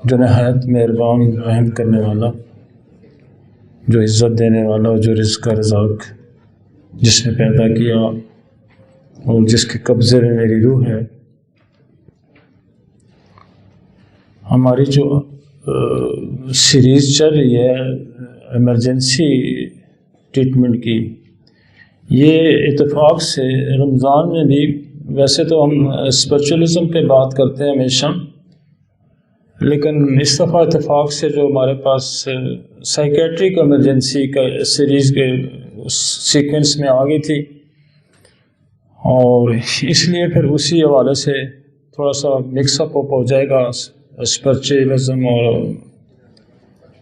جو نہایت مہربان رحم کرنے والا، جو عزت دینے والا، جو رزق کا رزاق، جس نے پیدا کیا اور جس کے قبضے میں میری روح ہے. ہماری جو سیریز چل رہی ہے ایمرجنسی ٹریٹمنٹ کی، یہ اتفاق سے رمضان میں بھی، ویسے تو ہم اسپرچولیزم پہ بات کرتے ہیں ہمیشہ، لیکن اس دفعہ اتفاق سے جو ہمارے پاس سائیکیٹرک ایمرجنسی کا سیریز کے سیکوینس میں آ گئی تھی، اور اس لیے پھر اسی حوالے سے تھوڑا سا مکس اپ ہو جائے گا. اسپرچولیزم اور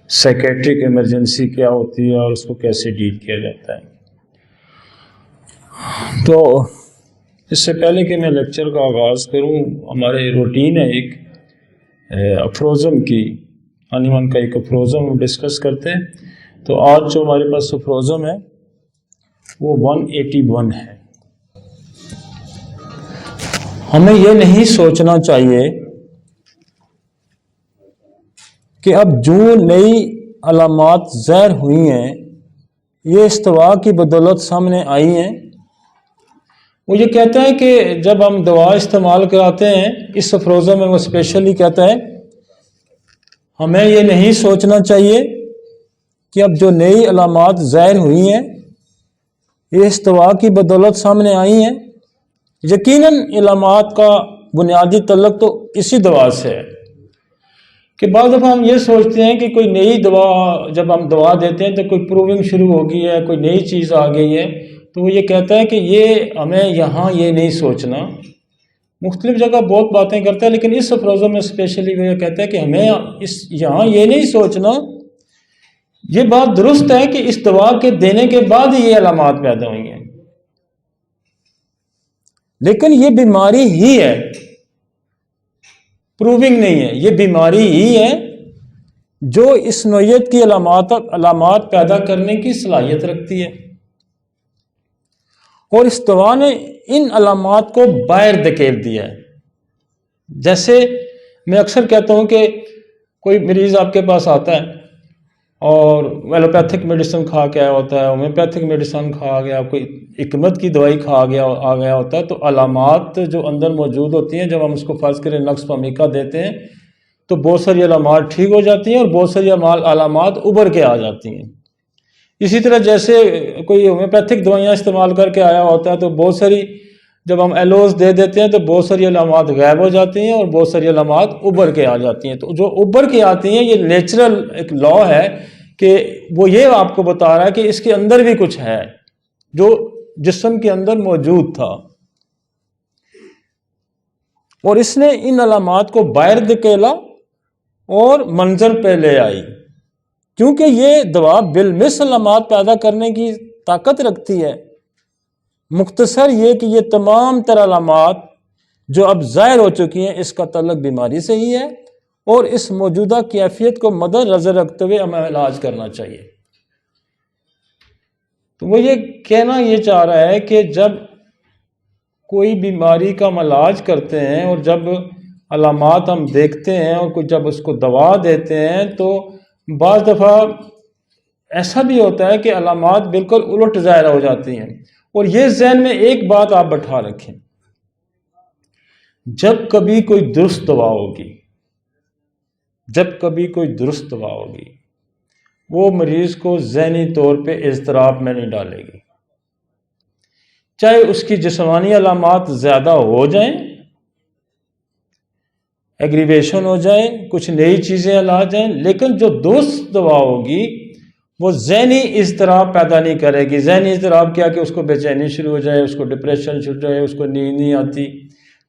سائیکیٹرک ایمرجنسی کیا ہوتی ہے اور اس کو کیسے ڈیل کیا جاتا ہے. تو اس سے پہلے کہ میں لیکچر کا آغاز کروں، ہمارے روٹین ہے ایک افروزم کی، انیمن کا ایک افروزم ڈسکس کرتے ہیں. تو آج جو ہمارے پاس افروزم ہے وہ 181 ہے. ہمیں یہ نہیں سوچنا چاہیے کہ اب جو نئی علامات ظاہر ہوئی ہیں یہ استوا کی بدولت سامنے آئی ہیں. وہ یہ کہتا ہے کہ جب ہم دوا استعمال کراتے ہیں، اس افروزم میں وہ اسپیشلی کہتا ہے ہمیں یہ نہیں سوچنا چاہیے کہ اب جو نئی علامات ظاہر ہوئی ہیں یہ استوا کی بدولت سامنے آئی ہیں. یقیناً علامات کا بنیادی تعلق تو اسی دوا سے ہے کہ بعض دفعہ ہم یہ سوچتے ہیں کہ کوئی نئی دوا، جب ہم دوا دیتے ہیں تو کوئی پروونگ شروع ہو گئی ہے، کوئی نئی چیز آ گئی ہے. تو وہ یہ کہتا ہے کہ یہ ہمیں یہاں یہ نہیں سوچنا. مختلف جگہ بہت باتیں کرتا ہے، لیکن اس افروزم میں اسپیشلی وہ یہ کہتا ہے کہ ہمیں یہاں یہ نہیں سوچنا. یہ بات درست ہے کہ اس دوا کے دینے کے بعد یہ علامات پیدا ہوئی ہیں، لیکن یہ بیماری ہی ہے، پروونگ نہیں ہے. یہ بیماری ہی ہے جو اس نوعیت کی علامات پیدا کرنے کی صلاحیت رکھتی ہے، اور اس دوا نے ان علامات کو باہر دھکیل دیا ہے. جیسے میں اکثر کہتا ہوں کہ کوئی مریض آپ کے پاس آتا ہے اور ایلوپیتھک میڈیسن کھا کے آیا ہوتا ہے، ہومیوپیتھک میڈیسن کھا گیا، کوئی حکمت کی دوائی آ گیا ہوتا ہے. تو علامات جو اندر موجود ہوتی ہیں، جب ہم اس کو فرض کریں نقص فہمی کا دیتے ہیں تو بہت ساری علامات ٹھیک ہو جاتی ہیں اور بہت ساری علامات ابھر کے آ جاتی ہیں. اسی طرح جیسے کوئی ہومیوپیتھک دوائیاں استعمال کر کے آیا ہوتا ہے تو بہت ساری، جب ہم ایلوز دے دیتے ہیں تو بہت ساری علامات غائب ہو جاتی ہیں اور بہت ساری علامات ابھر کے آ جاتی ہیں. تو جو ابھر کے آتی ہیں یہ نیچرل ایک لا ہے کہ وہ یہ آپ کو بتا رہا ہے کہ اس کے اندر بھی کچھ ہے جو جسم کے اندر موجود تھا، اور اس نے ان علامات کو باہر دھکیلا اور منظر پہ لے آئی. کیونکہ یہ دوا بالمثل علامات پیدا کرنے کی طاقت رکھتی ہے. مختصر یہ کہ یہ تمام تر علامات جو اب ظاہر ہو چکی ہیں اس کا تعلق بیماری سے ہی ہے، اور اس موجودہ کیفیت کو مد نظر رکھتے ہوئے ہمیں علاج کرنا چاہیے. تو وہ یہ کہنا یہ چاہ رہا ہے کہ جب کوئی بیماری کا ہم علاج کرتے ہیں اور جب علامات ہم دیکھتے ہیں اور جب اس کو دوا دیتے ہیں تو بعض دفعہ ایسا بھی ہوتا ہے کہ علامات بالکل الٹ ظاہر ہو جاتی ہیں. اور یہ ذہن میں ایک بات آپ بٹھا رکھیں، جب کبھی کوئی درست دوا ہوگی، جب کبھی کوئی درست دوا ہوگی، وہ مریض کو ذہنی طور پہ اضطراب میں نہیں ڈالے گی. چاہے اس کی جسمانی علامات زیادہ ہو جائیں، ایگریویشن ہو جائے، کچھ نئی چیزیں لا جائیں، لیکن جو درست دوا ہوگی وہ ذہنی اضطراب پیدا نہیں کرے گی. ذہنی اضطراب کیا کہ اس کو بے چینی شروع ہو جائے، اس کو ڈپریشن شروع ہو جائے، اس کو نیند نہیں آتی،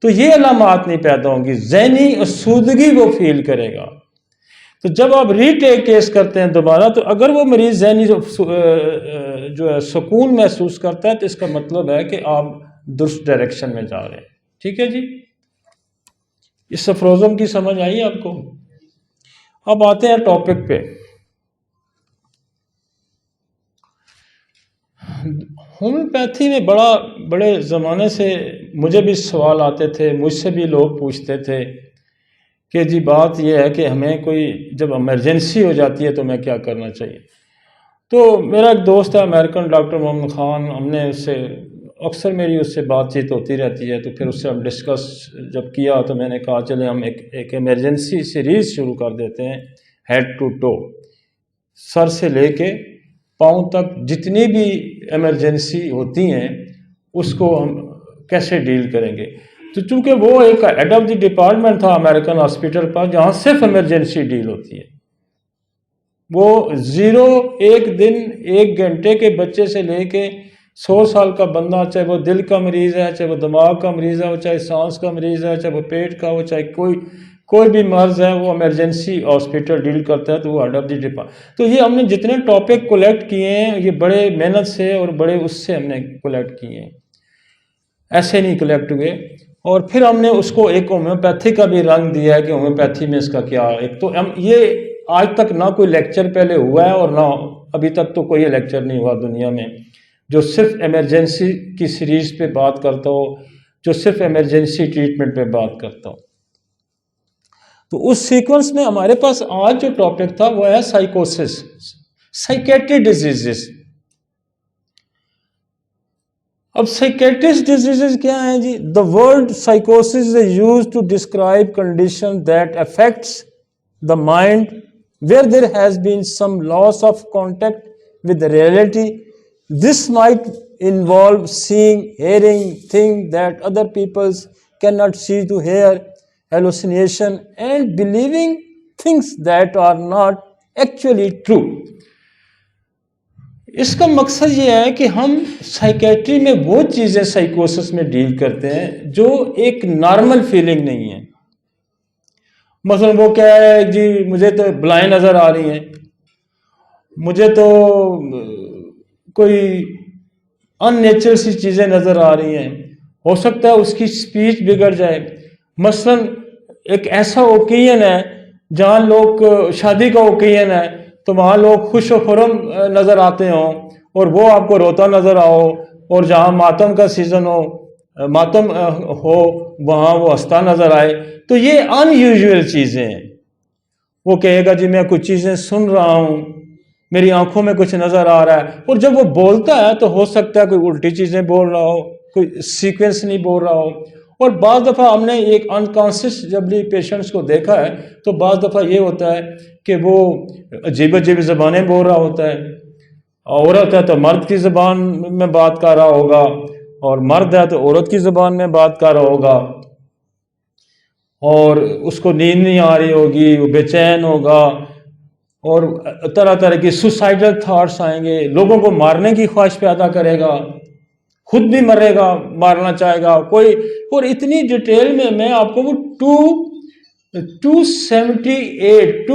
تو یہ علامات نہیں پیدا ہوں گی. ذہنی اسودگی وہ فیل کرے گا. تو جب آپ ری ٹیک کیس کرتے ہیں دوبارہ، تو اگر وہ مریض ذہنی جو ہے سکون محسوس کرتا ہے تو اس کا مطلب ہے کہ آپ درست ڈائریکشن میں جا رہے ہیں. ٹھیک ہے جی، اس افروزم کی سمجھ آئی آپ کو؟ اب آتے ہیں ٹاپک پہ. ہومیوپیتھی میں بڑے زمانے سے مجھے بھی سوال آتے تھے، مجھ سے بھی لوگ پوچھتے تھے کہ جی بات یہ ہے کہ ہمیں کوئی جب ایمرجنسی ہو جاتی ہے تو ہمیں کیا کرنا چاہیے. تو میرا ایک دوست ہے امریکن ڈاکٹر محمد خان، ہم نے اس سے اکثر میری اس سے بات چیت ہوتی رہتی ہے، تو پھر اس سے ہم ڈسکس جب کیا تو میں نے کہا چلے ہم ایک ایمرجنسی سیریز شروع کر دیتے ہیں، ہیڈ ٹو ٹو، سر سے لے کے پاؤں تک جتنی بھی ایمرجنسی ہوتی ہیں اس کو ہم کیسے ڈیل کریں گے. تو چونکہ وہ ایک ہیڈ آف دی ڈپارٹمنٹ تھا امریکن ہاسپٹل پر جہاں صرف ایمرجنسی ڈیل ہوتی ہے، وہ ایک دن 1 گھنٹے کے بچے سے لے کے 100 سال کا بندہ، چاہے وہ دل کا مریض ہے، چاہے وہ دماغ کا مریض ہے، چاہے سانس کا مریض ہے، چاہے وہ پیٹ کا ہو، چاہے کوئی بھی مرض ہے، وہ ایمرجنسی ہاسپٹل ڈیل کرتا ہے، تو وہ ہیڈ آف دی ڈپارٹمنٹ. تو یہ ہم نے جتنے ٹاپک کولیکٹ کیے ہیں یہ بڑے محنت سے اور بڑے اس سے ہم نے کولیکٹ کیے ہیں، ایسے نہیں کولیکٹ ہوئے. اور پھر ہم نے اس کو ایک ہومیوپیتھی کا بھی رنگ دیا ہے کہ ہومیوپیتھی میں اس کا کیا. ایک تو ہم یہ آج تک نہ کوئی لیکچر پہلے ہوا ہے اور نہ ابھی تک تو کوئی لیکچر نہیں ہوا دنیا میں جو صرف ایمرجنسی کی سیریز پہ بات کرتا ہو، جو صرف ایمرجنسی ٹریٹمنٹ پہ بات کرتا ہو. تو اس سیکوینس میں ہمارے پاس آج جو ٹاپک تھا وہ ہے سائیکوسس، سائیکیٹری ڈیزیزز. اب سائیکیٹرسٹ ڈیزیزز کیا ہیں جی؟ دا ورڈ سائیکوسس is used to describe condition that affects the mind where there has been some loss of contact with reality. This might involve seeing, hearing things that other people cannot see to hear, hallucination, and believing things that are not actually true. اس کا مقصد یہ ہے کہ ہم psychiatry میں وہ چیزیں سائیکوسس میں ڈیل کرتے ہیں جو ایک نارمل فیلنگ نہیں ہے. مثلا وہ کیا ہے جی، مجھے تو بلائیں نظر آ رہی ہیں، مجھے تو کوئی ان نیچرل سی چیزیں نظر آ رہی ہیں، ہو سکتا ہے اس کی سپیچ بگڑ جائے. مثلا ایک ایسا اوکیزن ہے جہاں لوگ شادی کا اوکیزن ہے تو وہاں لوگ خوش و خرم نظر آتے ہوں اور وہ آپ کو روتا نظر آؤ، اور جہاں ماتم کا سیزن ہو، ماتم ہو، وہاں وہ ہنستا نظر آئے. تو یہ ان یوزول چیزیں ہیں. وہ کہے گا جی میں کچھ چیزیں سن رہا ہوں، میری آنکھوں میں کچھ نظر آ رہا ہے، اور جب وہ بولتا ہے تو ہو سکتا ہے کوئی الٹی چیزیں بول رہا ہو، کوئی سیکوینس نہیں بول رہا ہو. اور بعض دفعہ ہم نے ایک انکانشیس جب بھی پیشنٹس کو دیکھا ہے تو بعض دفعہ یہ ہوتا ہے کہ وہ عجیب عجیب زبانیں بول رہا ہوتا ہے. عورت ہے تو مرد کی زبان میں بات کر رہا ہوگا، اور مرد ہے تو عورت کی زبان میں بات کر رہا ہوگا، اور اس کو نیند نہیں آ رہی ہوگی، وہ بے چین ہوگا، اور طرح طرح کی سوسائڈل تھاٹس آئیں گے، لوگوں کو مارنے کی خواہش پیدا کرے گا، خود بھی مرے گا، مارنا چاہے گا کوئی. اور اتنی ڈیٹیل میں آپ کو وہ 278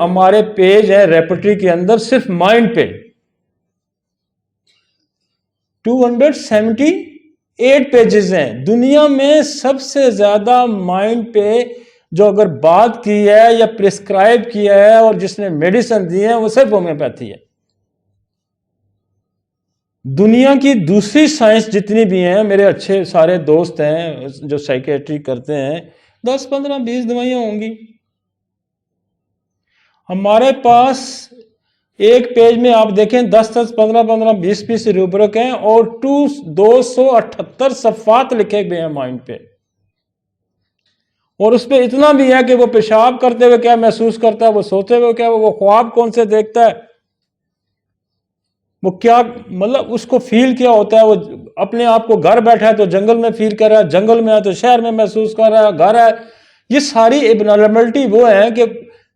ہمارے پیج ہیں ریپرٹری کے اندر صرف مائنڈ پہ. 278 پیجز ہیں. دنیا میں سب سے زیادہ مائنڈ پہ جو اگر بات کی ہے یا پرسکرائب کیا ہے اور جس نے میڈیسن دی ہے وہ صرف ہومیوپیتھی ہے. دنیا کی دوسری سائنس جتنی بھی ہیں، میرے اچھے سارے دوست ہیں جو سائیکیٹری کرتے ہیں، 10 15 20 دوائیاں ہوں گی. ہمارے پاس ایک پیج میں آپ دیکھیں 10 10 15 15 20 20 روبرک ہیں اور 278 صفحات لکھے گئے ہیں مائنڈ پہ. اور اس پہ اتنا بھی ہے کہ وہ پیشاب کرتے ہوئے کیا محسوس کرتا ہے، وہ سوتے ہوئے کیا، وہ خواب کون سے دیکھتا ہے، وہ کیا مطلب اس کو فیل کیا ہوتا ہے، وہ اپنے آپ کو گھر بیٹھا ہے تو جنگل میں فیل کر رہا ہے، جنگل میں ہے تو شہر میں محسوس کر رہا ہے، گھر ہے. یہ ساری ابنارملٹی وہ ہیں کہ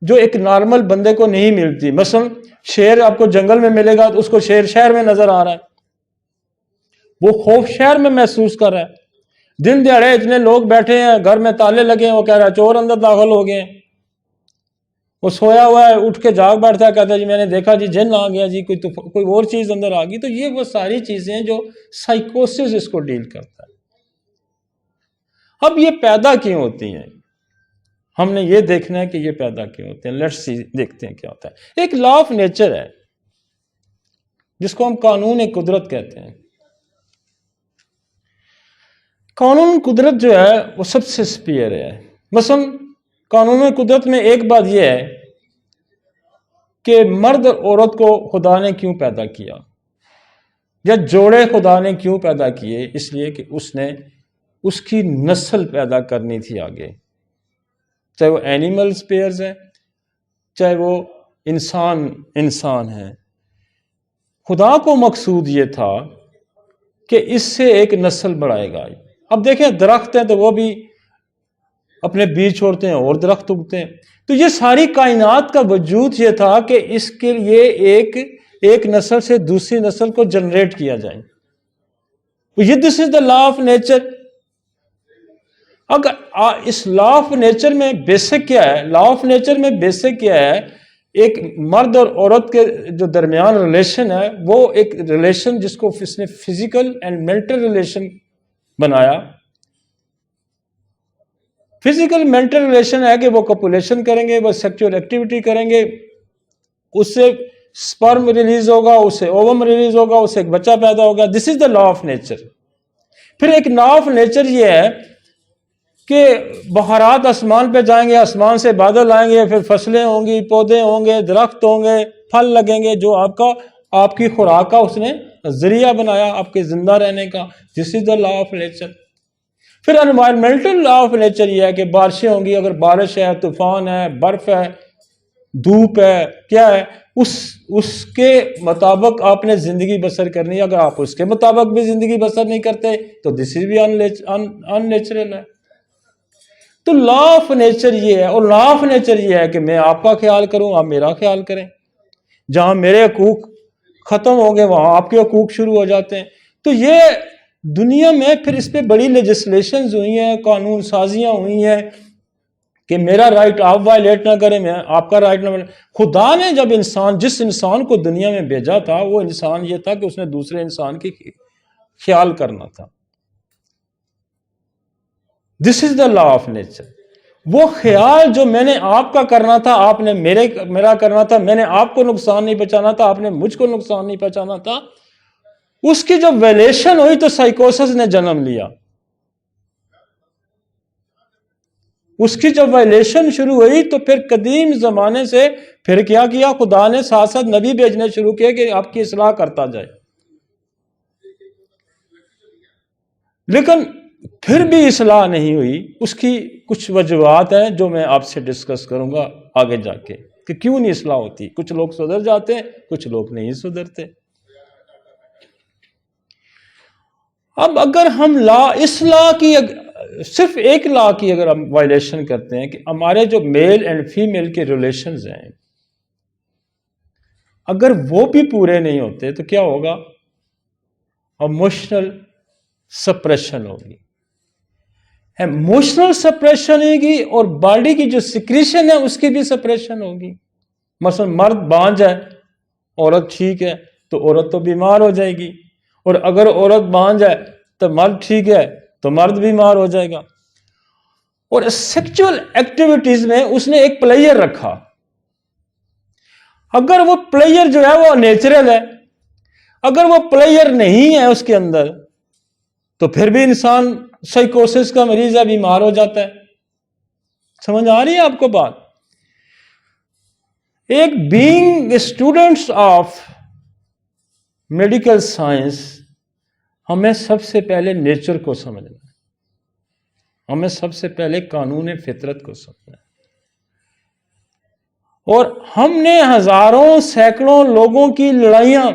جو ایک نارمل بندے کو نہیں ملتی. مثلا شیر آپ کو جنگل میں ملے گا تو اس کو شیر شہر میں نظر آ رہا ہے، وہ خوف شہر میں محسوس کر رہا ہے. دن دیہڑے اتنے لوگ بیٹھے ہیں، گھر میں تالے لگے ہیں، وہ کہہ رہا ہے چور اندر داخل ہو گئے ہیں. وہ سویا ہوا ہے، اٹھ کے جاگ بیٹھتا ہے، کہتا ہے جی میں نے دیکھا جی جن آ گیا جی، کوئی اور چیز اندر آ گئی. تو یہ وہ ساری چیزیں جو سائیکوسس اس کو ڈیل کرتا ہے. اب یہ پیدا کیوں ہوتی ہیں؟ ہم نے یہ دیکھنا ہے کہ یہ پیدا کیوں ہوتے ہیں. لیٹس سی، دیکھتے ہیں کیا ہوتا ہے. ایک لا آف نیچر ہے جس کو ہم قانون قدرت کہتے ہیں قانون قدرت جو ہے وہ سب سے سپیئر ہے. مثلا قانون قدرت میں ایک بات یہ ہے کہ مرد اور عورت کو خدا نے کیوں پیدا کیا، یا جوڑے خدا نے کیوں پیدا کیے؟ اس لیے کہ اس نے اس کی نسل پیدا کرنی تھی آگے، چاہے وہ اینیمل پیئرز ہیں، چاہے وہ انسان ہیں. خدا کو مقصود یہ تھا کہ اس سے ایک نسل بڑھائے گا. اب دیکھیں درخت ہیں تو وہ بھی اپنے بیج چھوڑتے ہیں اور درخت اگتے ہیں. تو یہ ساری کائنات کا وجود یہ تھا کہ اس کے لیے ایک نسل سے دوسری نسل کو جنریٹ کیا جائے. یہ دس is the law of nature. اگر اس لا آف نیچر میں بیسک کیا ہے؟ لا آف نیچر میں بیسک کیا ہے؟ ایک مرد اور عورت کے جو درمیان ریلیشن ہے وہ ایک ریلیشن جس کو اس نے فزیکل اینڈ مینٹل ریلیشن بنایا. فزیکل مینٹل ریلیشن ہے کہ وہ کپولیشن کریں گے، وہ سیکچول ایکٹیویٹی کریں گے، اس سے سپرم ریلیز ہوگا، اس سے اووم ریلیز ہوگا، اس سے ایک بچہ پیدا ہوگا. دس is the law of nature. پھر ایک لا آف نیچر یہ ہے کہ بہارات آسمان پہ جائیں گے، آسمان سے بادل آئیں گے، پھر فصلیں ہوں گی، پودے ہوں گے، درخت ہوں گے، پھل لگیں گے، جو آپ کی خوراک کا اس نے ذریعہ بنایا آپ کے زندہ رہنے کا. دس is the law of nature. پھر انوائرمنٹل لا آف نیچر یہ ہے کہ بارشیں ہوں گی، اگر بارش ہے، طوفان ہے، برف ہے، دھوپ ہے، کیا ہے، اس کے مطابق آپ نے زندگی بسر کرنی ہے. اگر آپ اس کے مطابق بھی زندگی بسر نہیں کرتے تو دس از بھی ان نیچرل ہے. تو لا آف نیچر یہ ہے. اور لا آف نیچر یہ ہے کہ میں آپ کا خیال کروں، آپ میرا خیال کریں. جہاں میرے حقوق ختم ہو گئے وہاں آپ کے حقوق شروع ہو جاتے ہیں. تو یہ دنیا میں پھر اس پہ بڑی لیجسلیشنز ہوئی ہیں، قانون سازیاں ہوئی ہیں کہ میرا رائٹ آپ وائلیٹ نہ کریں، میں آپ کا رائٹ نہ کریں. خدا نے جب جس انسان کو دنیا میں بھیجا تھا وہ انسان یہ تھا کہ اس نے دوسرے انسان کی خیال کرنا تھا. دس is the law of nature. وہ خیال جو میں نے آپ کا کرنا تھا، آپ نے میرا کرنا تھا، میں نے آپ کو نقصان نہیں پہنچانا تھا، آپ نے مجھ کو نقصان نہیں پہنچانا تھا، اس کی جب ویلیشن ہوئی تو سائیکوسس نے جنم لیا. اس کی جب وائلیشن شروع ہوئی تو پھر قدیم زمانے سے پھر کیا کیا؟ خدا نے ساتھ ساتھ نبی بھیجنے شروع کیے کہ آپ کی اصلاح کرتا جائے. لیکن پھر بھی اصلاح نہیں ہوئی. اس کی کچھ وجوہات ہیں جو میں آپ سے ڈسکس کروں گا آگے جا کے کہ کیوں نہیں اصلاح ہوتی. کچھ لوگ سدھر جاتے ہیں، کچھ لوگ نہیں سدھرتے. اب اگر ہم اس لا کی صرف ایک لا کی اگر ہم وائلیشن کرتے ہیں کہ ہمارے جو میل اینڈ فیمیل کے ریلیشنز ہیں اگر وہ بھی پورے نہیں ہوتے تو کیا ہوگا؟ ایموشنل سپریشن ہوگی. ایموشنل سپریشن ہوگی اور باڈی کی جو سیکریشن ہے اس کی بھی سپریشن ہوگی. مثلا مرد بانجھ ہے، عورت ٹھیک ہے تو عورت تو بیمار ہو جائے گی، اور اگر عورت بانجھ ہے تو مرد ٹھیک ہے تو مرد بیمار ہو جائے گا. اور سیکچول ایکٹیویٹیز میں اس نے ایک پلیئر رکھا. اگر وہ پلیئر جو ہے وہ نیچرل ہے، اگر وہ پلیئر نہیں ہے اس کے اندر تو پھر بھی انسان سائیکوسس کا مریض ہے، بیمار ہو جاتا ہے. سمجھ آ رہی ہے آپ کو بات؟ ایک being students of medical science ہمیں سب سے پہلے نیچر کو سمجھنا ہے، ہمیں سب سے پہلے قانون فطرت کو سمجھنا ہے. اور ہم نے ہزاروں سینکڑوں لوگوں کی لڑائیاں،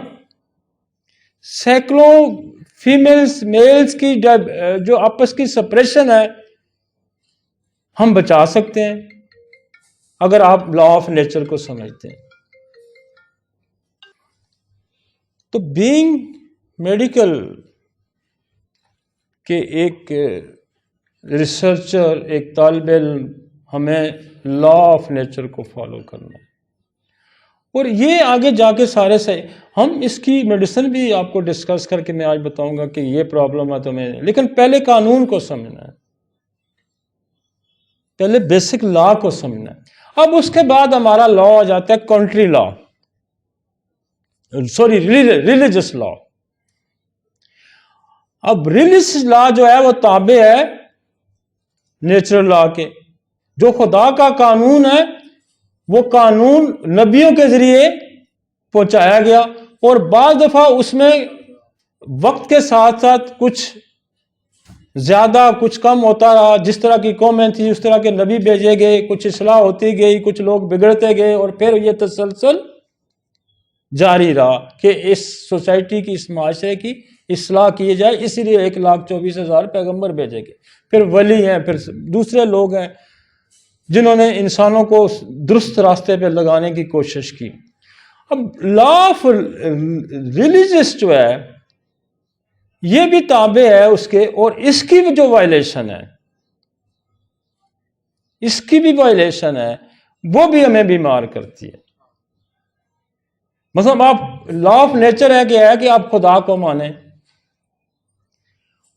سینکڑوں فیمیلز میلز کی جو آپس کی سپریشن ہے ہم بچا سکتے ہیں اگر آپ لا آف نیچر کو سمجھتے ہیں. تو بینگ میڈیکل کہ ایک ریسرچر، ایک طالب علم، ہمیں لا آف نیچر کو فالو کرنا ہے. اور یہ آگے جا کے سارے سے ہم اس کی میڈیسن بھی آپ کو ڈسکس کر کے میں آج بتاؤں گا کہ یہ پرابلم ہے تو میں، لیکن پہلے قانون کو سمجھنا ہے، پہلے بیسک لا کو سمجھنا ہے. اب اس کے بعد ہمارا لا آ جاتا ہے کنٹری لا، سوری ریلیجس لا. اب ریلیجس لا جو ہے وہ تابع ہے نیچرل لا کے. جو خدا کا قانون ہے وہ قانون نبیوں کے ذریعے پہنچایا گیا، اور بعض دفعہ اس میں وقت کے ساتھ ساتھ کچھ زیادہ کچھ کم ہوتا رہا. جس طرح کی قومیں تھی اس طرح کے نبی بھیجے گئے، کچھ اصلاح ہوتی گئی، کچھ لوگ بگڑتے گئے، اور پھر یہ تسلسل جاری رہا کہ اس سوسائٹی کی، اس معاشرے کی اصلاح کی جائے. اسی لیے 1,24,000 پیغمبر بھیجے گئے. پھر ولی ہیں، پھر دوسرے لوگ ہیں جنہوں نے انسانوں کو درست راستے پہ لگانے کی کوشش کی. اب لا آف ریلیجس جو ہے یہ بھی تابع ہے اس کے، اور اس کی بھی جو وائلیشن ہے، اس کی بھی وائلیشن ہے، وہ بھی ہمیں بیمار کرتی ہے. مثلا آپ لا آف نیچر ہے کہ آپ خدا کو مانیں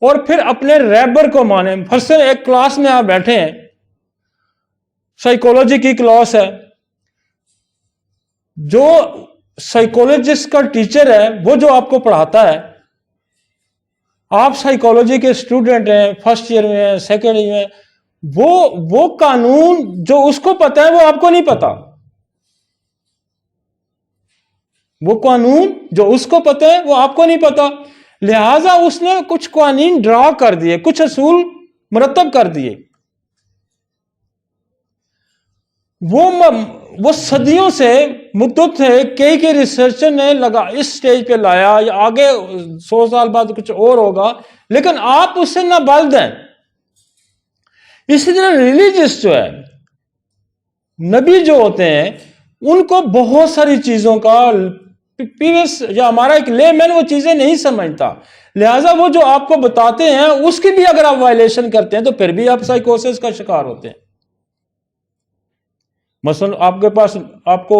اور پھر اپنے ریبر کو مانیں. فرض ایک کلاس میں آپ بیٹھے ہیں، سائیکولوجی کی کلاس ہے، جو سائیکولوجسٹ کا ٹیچر ہے وہ جو آپ کو پڑھاتا ہے، آپ سائیکولوجی کے اسٹوڈنٹ ہیں، فرسٹ ایئر میں ہیں، سیکنڈ ایئر میں، وہ قانون جو اس کو پتا ہے وہ آپ کو نہیں پتا. وہ قانون جو اس کو پتا ہے وہ آپ کو نہیں پتا، لہذا اس نے کچھ قوانین ڈرا کر دیے، کچھ اصول مرتب کر دیے. وہ صدیوں سے مدت سے کئی ریسرچر نے لگا اس سٹیج پہ لایا، یا آگے 100 سال بعد کچھ اور ہوگا، لیکن آپ اس سے نہ بلد ہیں. اسی طرح ریلیجس جو ہے، نبی جو ہوتے ہیں ان کو بہت ساری چیزوں کا پیوس یا ہمارا ایک لے مین وہ چیزیں نہیں سمجھتا، لہٰذا وہ جو آپ کو بتاتے ہیں اس کی بھی اگر آپ وائلیشن کرتے ہیں تو پھر بھی آپ سائیکوسس کا شکار ہوتے ہیں. مثلا آپ کے پاس آپ کو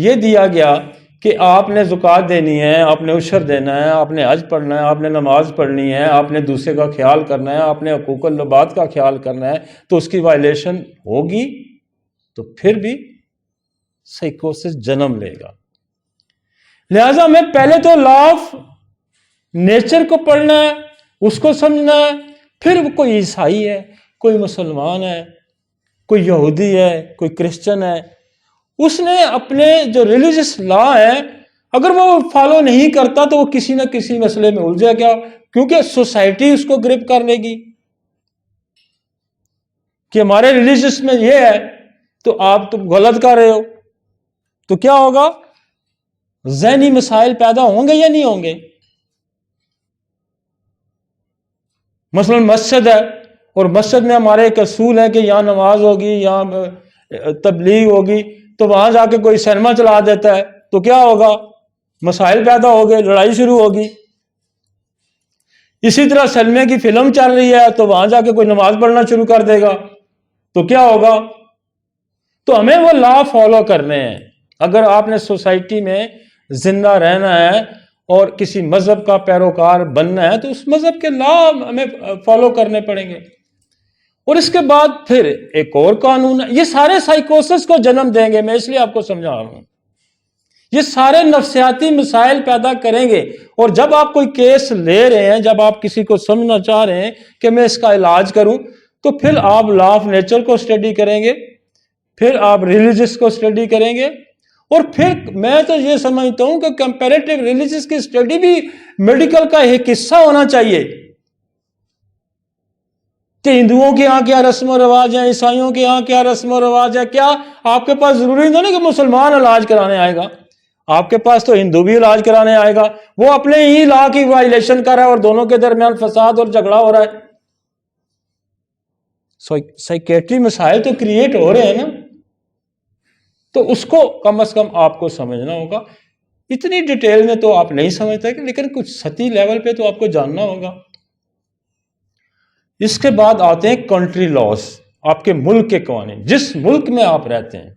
یہ دیا گیا کہ آپ نے زکوٰۃ دینی ہے، آپ نے عشر دینا ہے، آپ نے حج پڑھنا ہے، آپ نے نماز پڑھنی ہے، آپ نے دوسرے کا خیال کرنا ہے، آپ نے حقوق العباد کا خیال کرنا ہے، تو اس کی وائلیشن ہوگی تو پھر بھی سائیکوسس جنم لے گا. لہذا ہمیں پہلے تو لا آف نیچر کو پڑھنا ہے، اس کو سمجھنا ہے، پھر کوئی عیسائی ہے، کوئی مسلمان ہے، کوئی یہودی ہے، کوئی کرسچن ہے، اس نے اپنے جو ریلیجس لا ہے اگر وہ فالو نہیں کرتا تو وہ کسی نہ کسی مسئلے میں الجھے گا، کیونکہ سوسائٹی اس کو گرپ کر لے گی کہ ہمارے ریلیجس میں یہ ہے تو آپ تم غلط کر رہے ہو. تو کیا ہوگا؟ ذہنی مسائل پیدا ہوں گے یا نہیں ہوں گے؟ مثلا مسجد ہے اور مسجد میں ہمارے ایک اصول ہے کہ یہاں نماز ہوگی، یہاں تبلیغ ہوگی، تو وہاں جا کے کوئی سینما چلا دیتا ہے تو کیا ہوگا؟ مسائل پیدا ہو گئے، لڑائی شروع ہوگی. اسی طرح سینما کی فلم چل رہی ہے تو وہاں جا کے کوئی نماز پڑھنا شروع کر دے گا تو کیا ہوگا؟ تو ہمیں وہ لا فالو کرنے ہیں. اگر آپ نے سوسائٹی میں زندہ رہنا ہے اور کسی مذہب کا پیروکار بننا ہے تو اس مذہب کے لا ہمیں فالو کرنے پڑیں گے. اور اس کے بعد پھر ایک اور قانون ہے، یہ سارے سائیکوسس کو جنم دیں گے. میں اس لیے آپ کو سمجھا رہا ہوں، یہ سارے نفسیاتی مسائل پیدا کریں گے. اور جب آپ کوئی کیس لے رہے ہیں، جب آپ کسی کو سمجھنا چاہ رہے ہیں کہ میں اس کا علاج کروں، تو پھر آپ لا آف نیچر کو اسٹڈی کریں گے، پھر آپ ریلیجس کو اسٹڈی کریں گے، اور پھر میں تو یہ سمجھتا ہوں کہ کمپیریٹیو ریلیجس کی اسٹڈی بھی میڈیکل کا ایک حصہ ہونا چاہیے کہ ہندوؤں کے ہاں کیا رسم و رواج ہیں، عیسائیوں کے ہاں کیا رسم و رواج ہے. کیا آپ کے پاس ضروری نہیں کہ مسلمان علاج کرانے آئے گا، آپ کے پاس تو ہندو بھی علاج کرانے آئے گا، وہ اپنے ہی لا کی وائلیشن کر رہا ہے اور دونوں کے درمیان فساد اور جھگڑا ہو رہا ہے. سائیکیٹری مسائل تو کریٹ ہو رہے ہیں نا، تو اس کو کم از کم آپ کو سمجھنا ہوگا. اتنی ڈیٹیل میں تو آپ نہیں سمجھتے، لیکن کچھ سطحی لیول پہ تو آپ کو جاننا ہوگا. اس کے بعد آتے ہیں کنٹری لاس، آپ کے ملک کے قوانین، جس ملک میں آپ رہتے ہیں.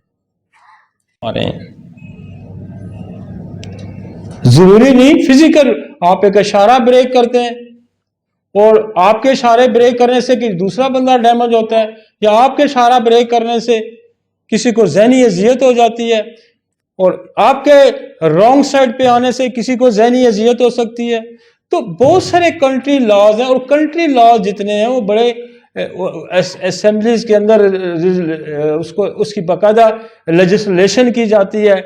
ضروری نہیں فزیکل، آپ ایک اشارہ بریک کرتے ہیں اور آپ کے اشارے بریک کرنے سے کہ دوسرا بندہ ڈیمیج ہوتا ہے، یا آپ کے اشارہ بریک کرنے سے کسی کو ذہنی اذیت ہو جاتی ہے، اور آپ کے رانگ سائڈ پہ آنے سے کسی کو ذہنی اذیت ہو سکتی ہے. تو بہت سارے کنٹری لاز ہیں، اور کنٹری لاز جتنے ہیں وہ بڑے اسمبلیز کے اندر اس کی باقاعدہ لیجسلیشن کی جاتی ہے،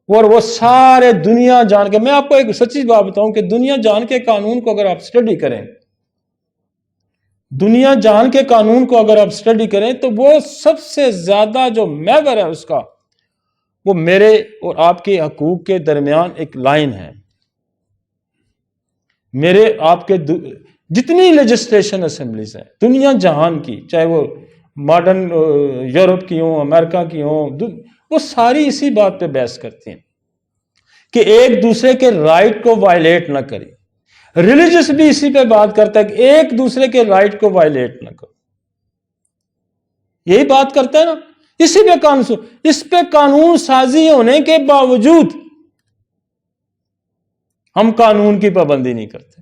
اور وہ سارے دنیا جان کے، میں آپ کو ایک سچی بات بتاؤں کہ دنیا جان کے قانون کو اگر آپ اسٹڈی کریں، دنیا جان کے قانون کو اگر آپ اسٹڈی کریں، تو وہ سب سے زیادہ جو محور ہے اس کا، وہ میرے اور آپ کے حقوق کے درمیان ایک لائن ہے۔ میرے آپ کے جتنی لیجسلیشن اسمبلیز ہیں دنیا جہان کی، چاہے وہ ماڈرن یورپ کی ہوں، امریکہ کی ہوں، وہ ساری اسی بات پہ بحث کرتی ہیں کہ ایک دوسرے کے رائٹ کو وائلیٹ نہ کریں۔ ریلیجس بھی اسی پہ بات کرتا ہے کہ ایک دوسرے کے رائٹ کو وائلیٹ نہ کرو، یہی بات کرتا ہے نا، اسی پہ قانون، اس پہ قانون سازی ہونے کے باوجود ہم قانون کی پابندی نہیں کرتے،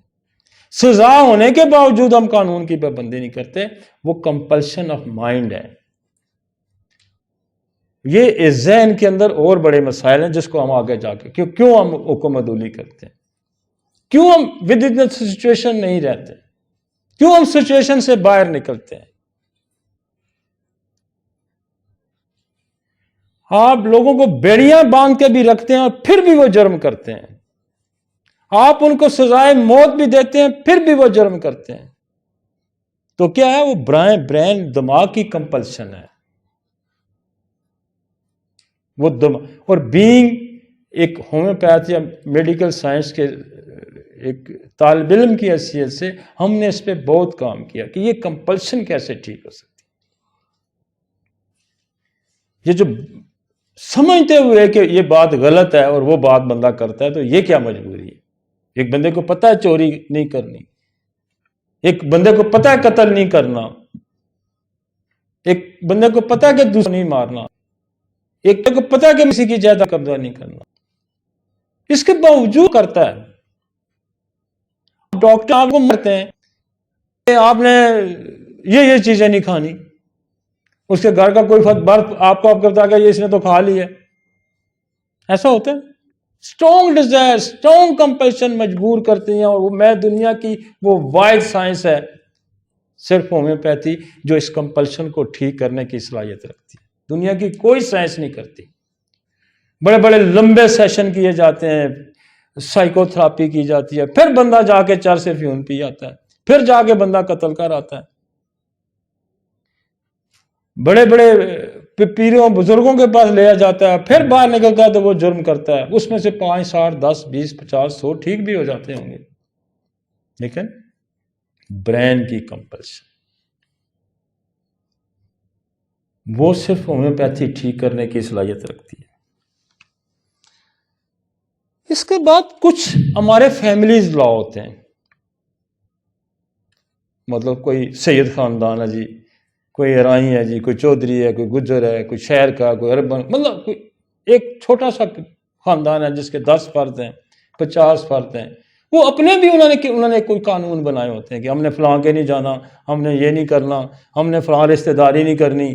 سزا ہونے کے باوجود ہم قانون کی پابندی نہیں کرتے، وہ کمپلشن آف مائنڈ ہے۔ یہ ذہن کے اندر اور بڑے مسائل ہیں جس کو ہم آگے جا کے کیوں ہم حکم عدولی کرتے ہیں، کیوں ہم ود ان سچویشن نہیں رہتے، کیوں ہم سچویشن سے باہر نکلتے ہیں۔ آپ لوگوں کو بیڑیاں باندھ کے بھی رکھتے ہیں اور پھر بھی وہ جرم کرتے ہیں، آپ ان کو سزائے موت بھی دیتے ہیں پھر بھی وہ جرم کرتے ہیں۔ تو کیا ہے؟ وہ برین دماغ کی کمپلشن ہے، وہ اور بینگ ایک ہومیوپیتھ یا میڈیکل سائنس کے ایک طالب علم کی حیثیت سے ہم نے اس پہ بہت کام کیا کہ یہ کمپلشن کیسے ٹھیک ہو سکتی، یہ جو سمجھتے ہوئے کہ یہ بات غلط ہے اور وہ بات بندہ کرتا ہے، تو یہ کیا مجبوری ہے؟ ایک بندے کو پتہ ہے چوری نہیں کرنی، ایک بندے کو پتہ ہے قتل نہیں کرنا، ایک بندے کو پتہ ہے کہ دوسرا نہیں مارنا، ایک بندے کو پتہ ہے کہ کسی کی جائیداد قبضہ نہیں کرنا، اس کے باوجود کرتا ہے۔ ڈاکٹر آپ کو مرتے ہیں کہ آپ نے یہ چیزیں نہیں کھانی، اس کے گھر کا کوئی برف آپ کو بتا کہ یہ اس نے تو کھا لی ہے، ایسا ہوتا ہے۔ اسٹرانگ ڈیزائر، اسٹرانگ کمپلشن مجبور کرتی ہیں، اور میں دنیا کی وہ وائڈ سائنس ہے صرف ہومیوپیتھی جو اس کمپلشن کو ٹھیک کرنے کی صلاحیت رکھتی ہے، دنیا کی کوئی سائنس نہیں کرتی۔ بڑے بڑے لمبے سیشن کیے جاتے ہیں، سائیکو تھراپی کی جاتی ہے، پھر بندہ جا کے چرس سے فیون پی جاتا ہے، پھر جا کے بندہ قتل کر آتا ہے۔ بڑے بڑے پیروں بزرگوں کے پاس لیا جاتا ہے، پھر باہر نکلتا ہے تو وہ جرم کرتا ہے، اس میں سے 5 60 10 20 50 100 ٹھیک بھی ہو جاتے ہوں گے، لیکن برین کی کمپلشن وہ صرف ہومیوپیتھی ٹھیک کرنے کی صلاحیت رکھتی ہے۔ اس کے بعد کچھ ہمارے فیملیز لا ہوتے ہیں، مطلب کوئی سید خاندان ہے جی، کوئی ایرائی ہے جی، کوئی چودھری ہے، کوئی گجر ہے، کوئی شہر کا، کوئی اربن، مطلب کوئی ایک چھوٹا سا خاندان ہے جس کے 10 فرد ہیں، 50 فرد ہیں، وہ اپنے بھی انہوں نے کوئی قانون بنائے ہوتے ہیں کہ ہم نے فلاں کے نہیں جانا، ہم نے یہ نہیں کرنا، ہم نے فلاں رشتہ داری نہیں کرنی۔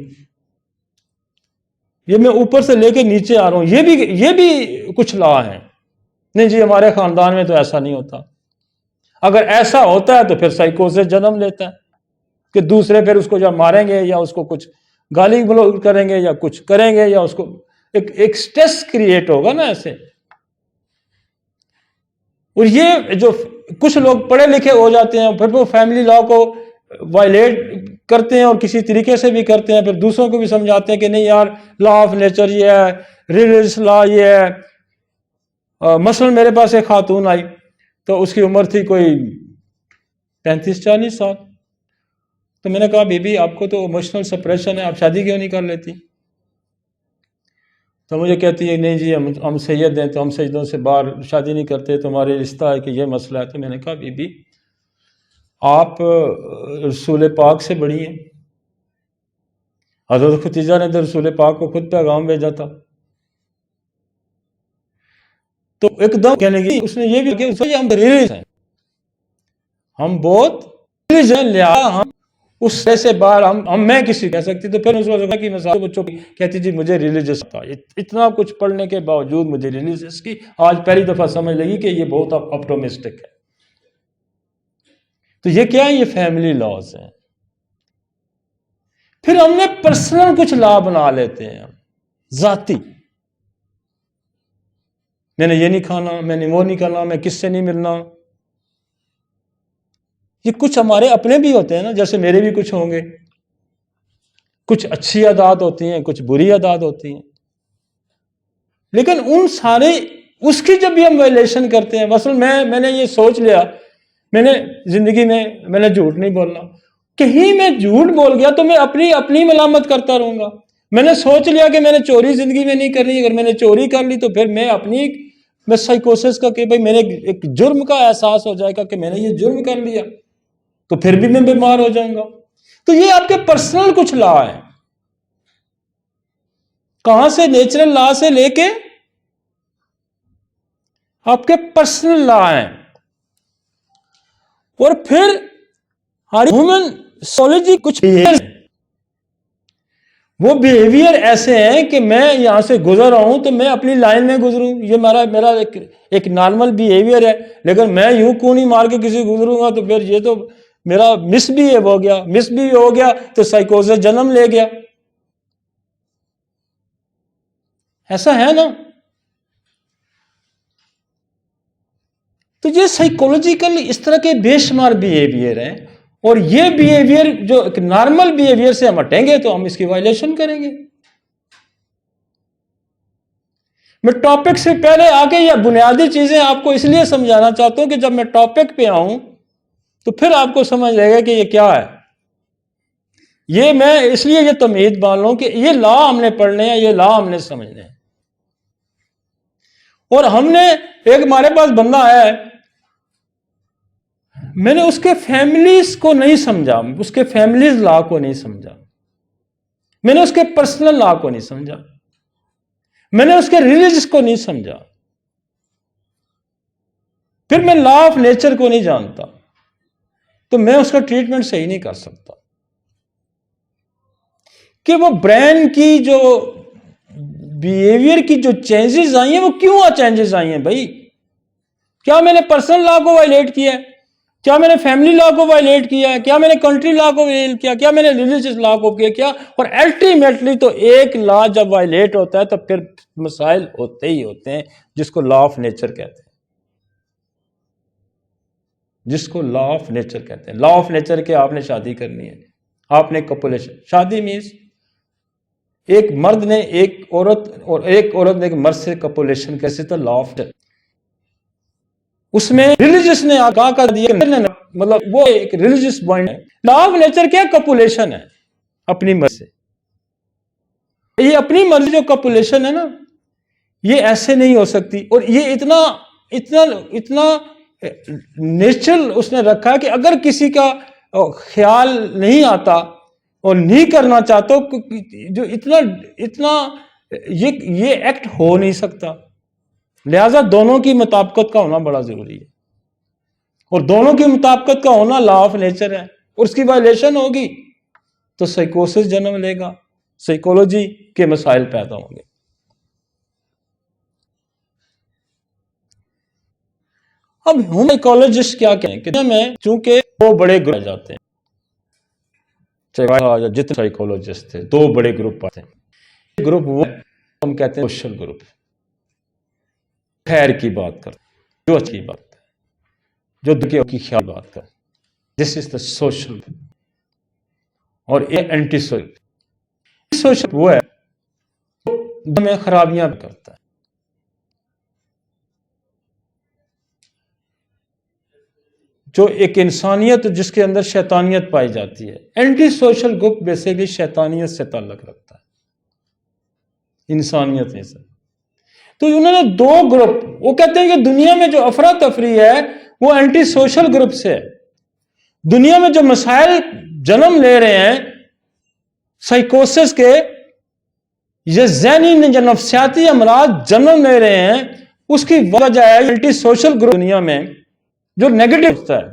یہ میں اوپر سے لے کے نیچے آ رہا ہوں، یہ بھی کچھ لا ہیں، نہیں جی ہمارے خاندان میں تو ایسا نہیں ہوتا۔ اگر ایسا ہوتا ہے تو پھر سائیکوسس جنم لیتا ہے کہ دوسرے پھر اس کو یا ماریں گے یا اس کو کچھ گالی گلوچ کریں گے یا کچھ کریں گے، یا اس کو ایک سٹریس کریٹ ہوگا نا ایسے۔ اور یہ جو کچھ لوگ پڑھے لکھے ہو جاتے ہیں پھر وہ فیملی لا کو وائلیٹ کرتے ہیں اور کسی طریقے سے بھی کرتے ہیں، پھر دوسروں کو بھی سمجھاتے ہیں کہ نہیں یار لا آف نیچر یہ ہے، ریلیجس لا یہ ہے۔ مثلا میرے پاس ایک خاتون آئی تو اس کی عمر تھی کوئی 35 40 سال، تو میں نے کہا بی بی آپ کو تو ایموشنل سپریشن ہے، آپ شادی کیوں نہیں کر لیتی؟ تو مجھے کہتی ہے نہیں جی ہم سید ہیں تو ہم سجدوں سے باہر شادی نہیں کرتے، تو ہمارے رشتہ ہے کہ یہ مسئلہ ہے۔ تو میں نے کہا بی بی آپ رسول پاک سے بڑی ہیں، حضرت ختیجہ نے تو رسول پاک کو خود پیغام بھیجا تھا۔ تو ایک دم کہنے لگی، اس نے یہ بھی کہ ہم ریلیجس ہیں، ہم بہت ریلیجس ہیں، لہٰذا ہم اس سے باہر ہم میں کسی کہہ سکتی۔ تو پھر اس وقت کی مثال بچوں کی کہتی جی مجھے ریلیجس تھا، اتنا کچھ پڑھنے کے باوجود مجھے ریلیجس کی۔ آج پہلی دفعہ سمجھ لگی کہ یہ بہت اپٹومسٹک ہے، تو یہ کیا ہے؟ یہ فیملی لاز ہیں. پھر ہم نے پرسنل کچھ لا بنا لیتے ہیں ذاتی. میں نے یہ نہیں کھانا، میں نے وہ نہیں کرنا، میں کس سے نہیں ملنا. یہ کچھ ہمارے اپنے بھی ہوتے ہیں نا، جیسے میرے بھی کچھ ہوں گے. کچھ اچھی عادات ہوتی ہیں، کچھ بری عادات ہوتی ہیں. لیکن ان سارے اس کی جب بھی ہم وائلیشن کرتے ہیں، مثلا میں نے یہ سوچ لیا میں نے زندگی میں نے جھوٹ نہیں بولنا. کہیں میں جھوٹ بول گیا تو میں اپنی ملامت کرتا رہوں گا. میں نے سوچ لیا کہ میں نے چوری زندگی میں نہیں کرنی، اگر میں نے چوری کر لی تو پھر میں سائیکوسس کا کہ بھئی میں نے ایک جرم کا احساس ہو جائے گا کہ میں نے یہ جرم کر لیا، تو پھر بھی میں بیمار ہو جاؤں گا. تو یہ آپ کے پرسنل کچھ لا ہے. کہاں سے؟ نیچرل لا سے لے کے آپ کے پرسنل لا ہیں. اور پھر ہیومن سائیکالوجی کچھ وہ بیہیویئر ایسے ہیں کہ میں یہاں سے گزر رہا ہوں تو میں اپنی لائن میں گزروں، یہ میرا ایک نارمل بیہیویئر ہے. لیکن میں یوں کونی مار کے کسی گزروں گا تو پھر یہ تو میرا مس بہیو ہو گیا تو سائیکوزس جنم لے گیا. ایسا ہے نا؟ تو یہ سائیکولوجیکل اس طرح کے بے شمار بیہیویئر ہیں، اور یہ بیہیویئر جو ایک نارمل بیہیویئر سے ہم ہٹیں گے تو ہم اس کی وائلیشن کریں گے. میں ٹاپک سے پہلے آگے یہ بنیادی چیزیں آپ کو اس لیے سمجھانا چاہتا ہوں کہ جب میں ٹاپک پہ آؤں تو پھر آپ کو سمجھ لے گا کہ یہ کیا ہے. یہ میں اس لیے یہ تمہید مان لوں کہ یہ لا ہم نے پڑھنے ہیں، یہ لا ہم نے سمجھنے ہیں. اور ہم نے ایک ہمارے پاس بندہ آیا ہے، میں نے اس کے فیملیز کو نہیں سمجھا، اس کے فیملیز لا کو نہیں سمجھا، میں نے اس کے پرسنل لا کو نہیں سمجھا، میں نے اس کے ریلیجس کو نہیں سمجھا، پھر میں لا آف نیچر کو نہیں جانتا، تو میں اس کا ٹریٹمنٹ صحیح نہیں کر سکتا. کہ وہ برین کی جو بیہیویئر کی جو چینجز آئی ہیں وہ کیوں چینجز آئی ہیں بھائی؟ کیا میں نے پرسنل لا کو وائلیٹ کیا ہے؟ کیا میں نے فیملی لا کو وائلیٹ کیا ہے؟ کیا میں نے کنٹری لا کو وائلیٹ کیا؟ کیا میں نے ریلیجس لا کو کیا؟ اور الٹیمیٹلی تو ایک لا جب وائلیٹ ہوتا ہے تو پھر مسائل ہوتے ہی ہوتے ہیں، جس کو لا آف نیچر کہتے ہیں. جس کو لا آف نیچر کہتے ہیں. لا آف نیچر کے آپ نے شادی کرنی ہے، آپ نے کپولیشن. شادی مینس ایک مرد نے ایک عورت اور ایک عورت نے ایک مرد سے کپولیشن کیسے تھا؟ Law of nature. اس میں ریلیجس نے آگاہ کر دیا، مطلب وہ ایک ریلیجس پوائنٹ ہے. لا آف نیچر کیا؟ کپولیشن ہے اپنی مرضی سے. یہ اپنی مرضی جو کپولیشن ہے نا، یہ ایسے نہیں ہو سکتی. اور یہ اتنا نیچرل اس نے رکھا کہ اگر کسی کا خیال نہیں آتا اور نہیں کرنا چاہتا جو اتنا یہ ایکٹ ہو نہیں سکتا. لہذا دونوں کی مطابقت کا ہونا بڑا ضروری ہے، اور دونوں کی مطابقت کا ہونا لا آف نیچر ہے. اور اس کی وائلیشن ہوگی تو سائیکوسس جنم لے گا، سائیکولوجی کے مسائل پیدا ہوں گے. اب ہم سائیکولوجسٹ کیا کہیں کہ میں چونکہ دو بڑے گروپ جاتے ہیں، چاہے جتنے سائیکولوجسٹ تھے دو بڑے گروپ آتے ہیں. ایک گروپ وہ ہم کہتے ہیں سوشل گروپ، خیر کی بات کرتے ہیں، جو اچھی بات ہے، جو دکھے کی خیال بات کرتے ہیں. دس از دا سوشل. اور یہ اینٹی سوشل وہ ہے میں خرابیاں کرتا ہے. جو ایک انسانیت جس کے اندر شیطانیت پائی جاتی ہے. اینٹی سوشل گروپ بیسیکلی شیطانیت سے تعلق رکھتا ہے، انسانیت نہیں سے. تو انہوں نے دو گروپ، وہ کہتے ہیں کہ دنیا میں جو افراتفری ہے وہ اینٹی سوشل گروپ سے ہے. دنیا میں جو مسائل جنم لے رہے ہیں سائیکوسس کے، یہ ذہنی یا نفسیاتی امراض جنم لے رہے ہیں، اس کی وجہ ہے اینٹی سوشل گروپ دنیا میں جو نیگیٹو ہوتا ہے،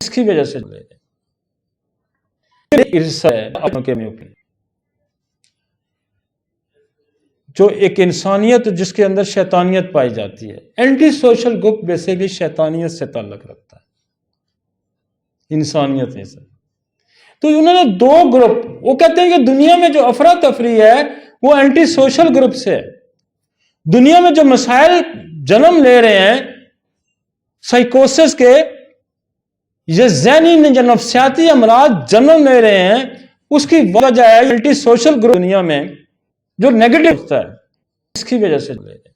اس کی وجہ سے لے رہے ہیں. جو ایک انسانیت جس کے اندر شیطانیت پائی جاتی ہے. اینٹی سوشل گروپ بیسیکلی شیطانیت سے تعلق رکھتا ہے، انسانیت ہے سر. تو انہوں نے دو گروپ, وہ کہتے ہیں کہ دنیا میں جو افراتفری ہے وہ اینٹی سوشل گروپ سے ہے. دنیا میں جو مسائل جنم لے رہے ہیں سائیکوسس کے, یہ ذہنی یا نفسیاتی امراض جنم لے رہے ہیں, اس کی وجہ ہے اینٹی سوشل گروپ دنیا میں جو نیگیٹو ہوتا ہے, اس کی وجہ سے لے رہے ہیں.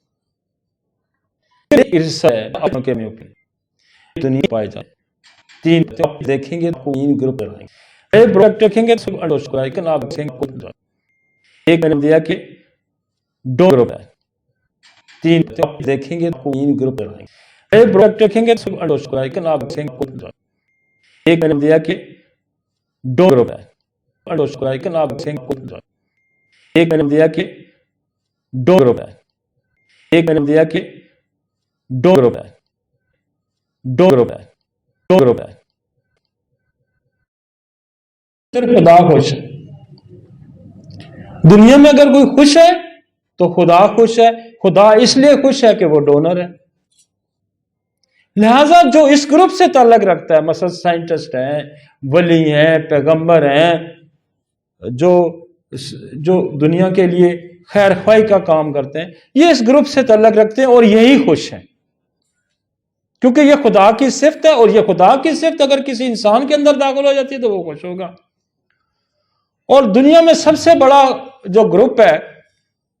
دنیا پائے جائے تین دیکھیں گے, تین گروپ بنائیں گے. ایک پروڈکٹ رکھیں گے ایک میں نے دیا کہ دو گروپ ہے, تین دیکھیں گے, تین گروپ بنائیں گے. ایک پروڈکٹ رکھیں گے ایک میں نے دیا کہ دو گروپ ہے. ایک میں نے دیا کہ دو گروپ ہے. ایک میں نے دیا کہ دو گروپ ہے. دو گروپ ہے. دو گروپ ہے. خدا خوش ہے. دنیا میں اگر کوئی خوش ہے تو خدا خوش ہے. خدا اس لیے خوش ہے کہ وہ ڈونر ہے. لہذا جو اس گروپ سے تعلق رکھتا ہے, مثلا سائنٹسٹ ہیں, ولی ہیں, پیغمبر ہیں, جو دنیا کے لیے خیر خواہی کا کام کرتے ہیں, یہ اس گروپ سے تعلق رکھتے ہیں اور یہی خوش ہیں, کیونکہ یہ خدا کی صفت ہے. اور یہ خدا کی صفت اگر کسی انسان کے اندر داخل ہو جاتی ہے تو وہ خوش ہوگا. اور دنیا میں سب سے بڑا جو گروپ ہے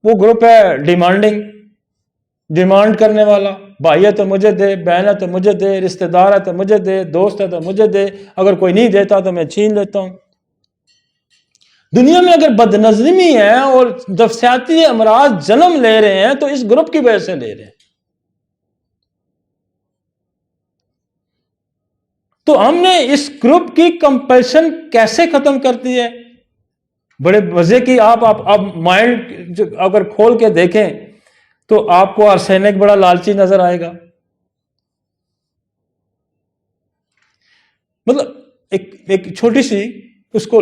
وہ گروپ ہے ڈیمانڈنگ, ڈیمانڈ کرنے والا. بھائی ہے تو مجھے دے, بہن ہے تو مجھے دے, رشتہ دار ہے تو مجھے دے, دوست ہے تو مجھے دے, اگر کوئی نہیں دیتا تو میں چھین لیتا ہوں. دنیا میں اگر بدنظمی ہے اور نفسیاتی امراض جنم لے رہے ہیں تو اس گروپ کی وجہ سے لے رہے ہیں. تو ہم نے اس گروپ کی کمپلشن کیسے ختم کر دی ہے؟ بڑے مزے کی. آپ مائنڈ اگر کھول کے دیکھیں تو آپ کو ارسینک بڑا لالچی نظر آئے گا. مطلب ایک چھوٹی سی, اس کو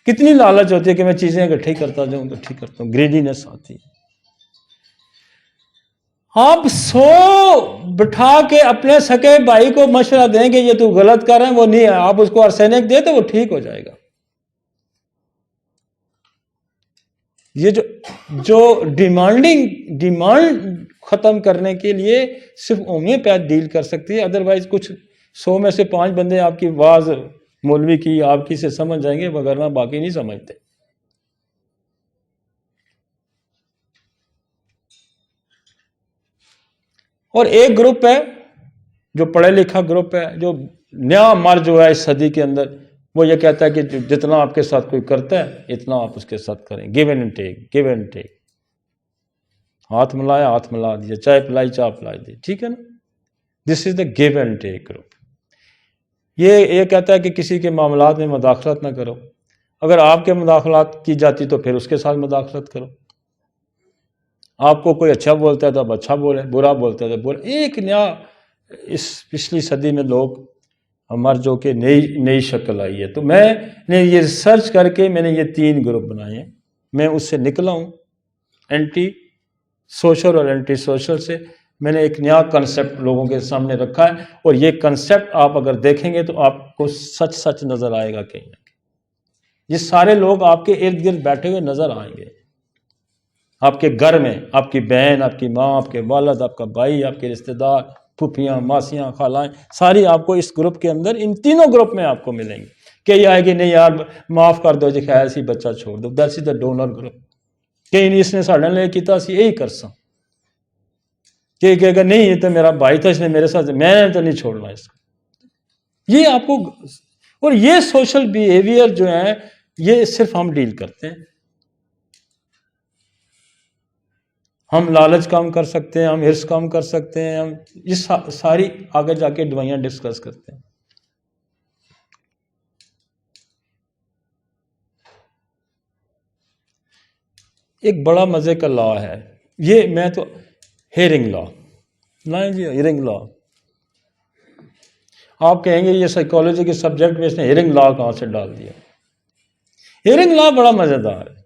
کتنی لالچ ہوتی ہے کہ میں چیزیں اکٹھی کرتا جاؤں تو ٹھیک کرتا ہوں, گریڈینس آتی ہے. آپ بٹھا کے اپنے سکے بھائی کو مشورہ دیں کہ یہ تو غلط کر رہے ہیں, وہ نہیں ہے, آپ اس کو ارسینک دے تو وہ ٹھیک ہو جائے گا. یہ جو ڈیمانڈ ختم کرنے کے لیے صرف ہومیوپیتھ ڈیل کر سکتی ہے. ادروائز کچھ 100 میں سے 5 بندے آپ کی واز مولوی کی آپ کی سے سمجھ جائیں گے, وگرنہ باقی نہیں سمجھتے. اور ایک گروپ ہے جو پڑھے لکھا گروپ ہے, جو نیا مرد جو ہے اس صدی کے اندر, وہ یہ کہتا ہے کہ جتنا آپ کے ساتھ کوئی کرتا ہے اتنا آپ اس کے ساتھ کریں. Give and take, give and ٹیک. ہاتھ ملایا, ہاتھ ملا دیا, چائے پلائی, چائے پلائی دی, ٹھیک ہے نا. This is the give and take group. یہ کہتا ہے کہ کسی کے معاملات میں مداخلت نہ کرو. اگر آپ کے مداخلات کی جاتی تو پھر اس کے ساتھ مداخلت کرو. آپ کو کوئی اچھا بولتا ہے تو آپ اچھا بولیں, برا بولتا ہے تو بولیں. ایک نیا اس پچھلی صدی میں لوگ ہمارے جو کہ نئی شکل آئی ہے. تو میں نے یہ ریسرچ کر کے میں نے یہ 3 گروپ بنائے ہیں. میں اس سے نکلا ہوں, اینٹی سوشل اور اینٹی سوشل سے. میں نے ایک نیا کنسیپٹ لوگوں کے سامنے رکھا ہے, اور یہ کنسیپٹ آپ اگر دیکھیں گے تو آپ کو سچ نظر آئے گا کہیں نہ کہیں. یہ سارے لوگ آپ کے ارد گرد بیٹھے ہوئے نظر آئیں گے. آپ کے گھر میں آپ کی بہن, آپ کی ماں, آپ کے والد, آپ کا بھائی, آپ کے رشتہ دار, پھوپھیاں, ماسیاں, خالائیں, ساری آپ کو اس گروپ کے اندر ان تینوں گروپ میں آپ کو ملیں گے. کہ یہ آئے کہ نہیں یار معاف کر دو جی, خیر سی بچہ چھوڑ دو. That's the donor group. کہ نہیں اس نے ساڑھے لے کیتا سی یہی کرساں, کہ کہے گا نہیں یہ تو میرا بھائی تھا, اس نے میرے ساتھ, میں نے تو نہیں چھوڑنا اس کو. یہ آپ کو, اور یہ سوشل بیہیویئر جو ہیں یہ صرف ہم ڈیل کرتے ہیں. ہم لالچ کام کر سکتے ہیں, ہم ہرس کام کر سکتے ہیں, ہم یہ ساری آگے جا کے دوائیاں ڈسکس کرتے ہیں. ایک بڑا مزے کا لا ہے یہ, میں تو ہیئرنگ لا, نہیں جی ہیئرنگ لا. آپ کہیں گے یہ سائیکالوجی کے سبجیکٹ میں اس نے ہیئرنگ لا کہاں سے ڈال دیا. ہیئرنگ لا بڑا مزیدار ہے.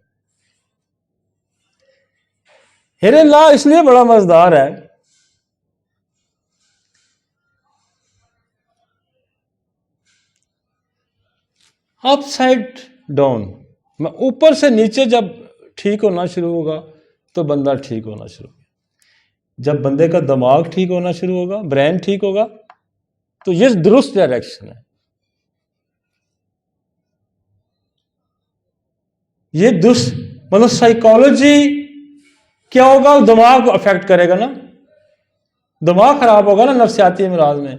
ہیئرنگ لا اس لیے بڑا مزیدار ہے اپ سائڈ ڈاؤن، میں اوپر سے نیچے جب ٹھیک ہونا شروع ہوگا تو بندہ ٹھیک ہونا شروع ہوگا. جب بندے کا دماغ ٹھیک ہونا شروع ہوگا، برین ٹھیک ہوگا، تو یہ درست ڈائریکشن ہے. یہ درست مطلب سائیکالوجی کیا ہوگا؟ دماغ کو افیکٹ کرے گا نا، دماغ خراب ہوگا نا نفسیاتی امراض میں.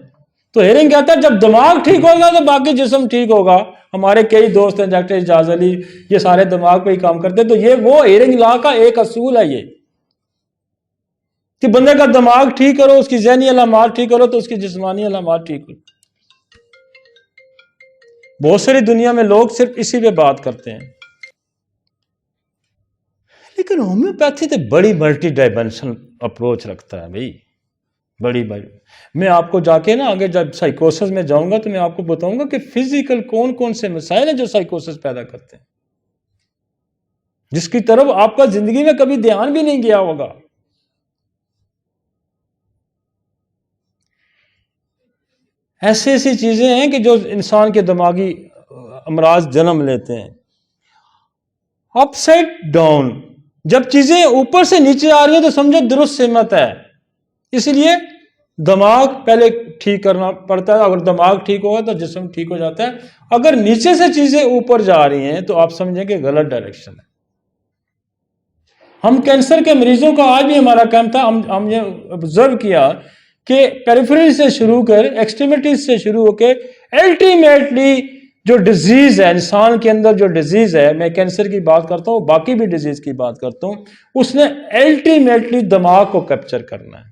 تو ہیرنگ کہتا ہے جب دماغ ٹھیک ہوگا تو باقی جسم ٹھیک ہوگا. ہمارے کئی دوست ہیں ڈاکٹر اعجاز علی، یہ سارے دماغ پہ ہی کام کرتے ہیں. تو یہ وہ ہیرنگ لا کا ایک اصول ہے یہ کہ بندے کا دماغ ٹھیک کرو، اس کی ذہنی علامات ٹھیک کرو تو اس کی جسمانی علامات ٹھیک ہو. بہت ساری دنیا میں لوگ صرف اسی پہ بات کرتے ہیں، لیکن ہومیوپیتھی تو بڑی ملٹی ڈائمینشنل اپروچ رکھتا ہے بھائی، بڑی. میں آپ کو جا کے نا آگے جب سائیکوسس میں جاؤں گا تو میں آپ کو بتاؤں گا کہ فزیکل کون کون سے مسائل ہیں جو سائیکوسس پیدا کرتے ہیں، جس کی طرف آپ کا زندگی میں کبھی دھیان بھی نہیں گیا ہوگا. ایسی ایسی چیزیں ہیں کہ جو انسان کے دماغی امراض جنم لیتے ہیں. اپ سائڈ ڈاؤن، جب چیزیں اوپر سے نیچے آ رہی ہیں تو سمجھو درست سمت ہے. اسی لیے دماغ پہلے ٹھیک کرنا پڑتا ہے. اگر دماغ ٹھیک ہوگا تو جسم ٹھیک ہو جاتا ہے. اگر نیچے سے چیزیں اوپر جا رہی ہیں تو آپ سمجھیں کہ غلط ڈائریکشن ہے. ہم کینسر کے مریضوں کا آج بھی ہمارا کام تھا، ہم نے آبزرو کیا کہ پیریفری سے شروع کر ایکسٹریمٹیز سے شروع ہو کے الٹیمیٹلی جو ڈیزیز ہے انسان کے اندر، جو ڈیزیز ہے، میں کینسر کی بات کرتا ہوں، باقی بھی ڈیزیز کی بات کرتا ہوں، اس نے الٹیمیٹلی دماغ کو کیپچر کرنا ہے.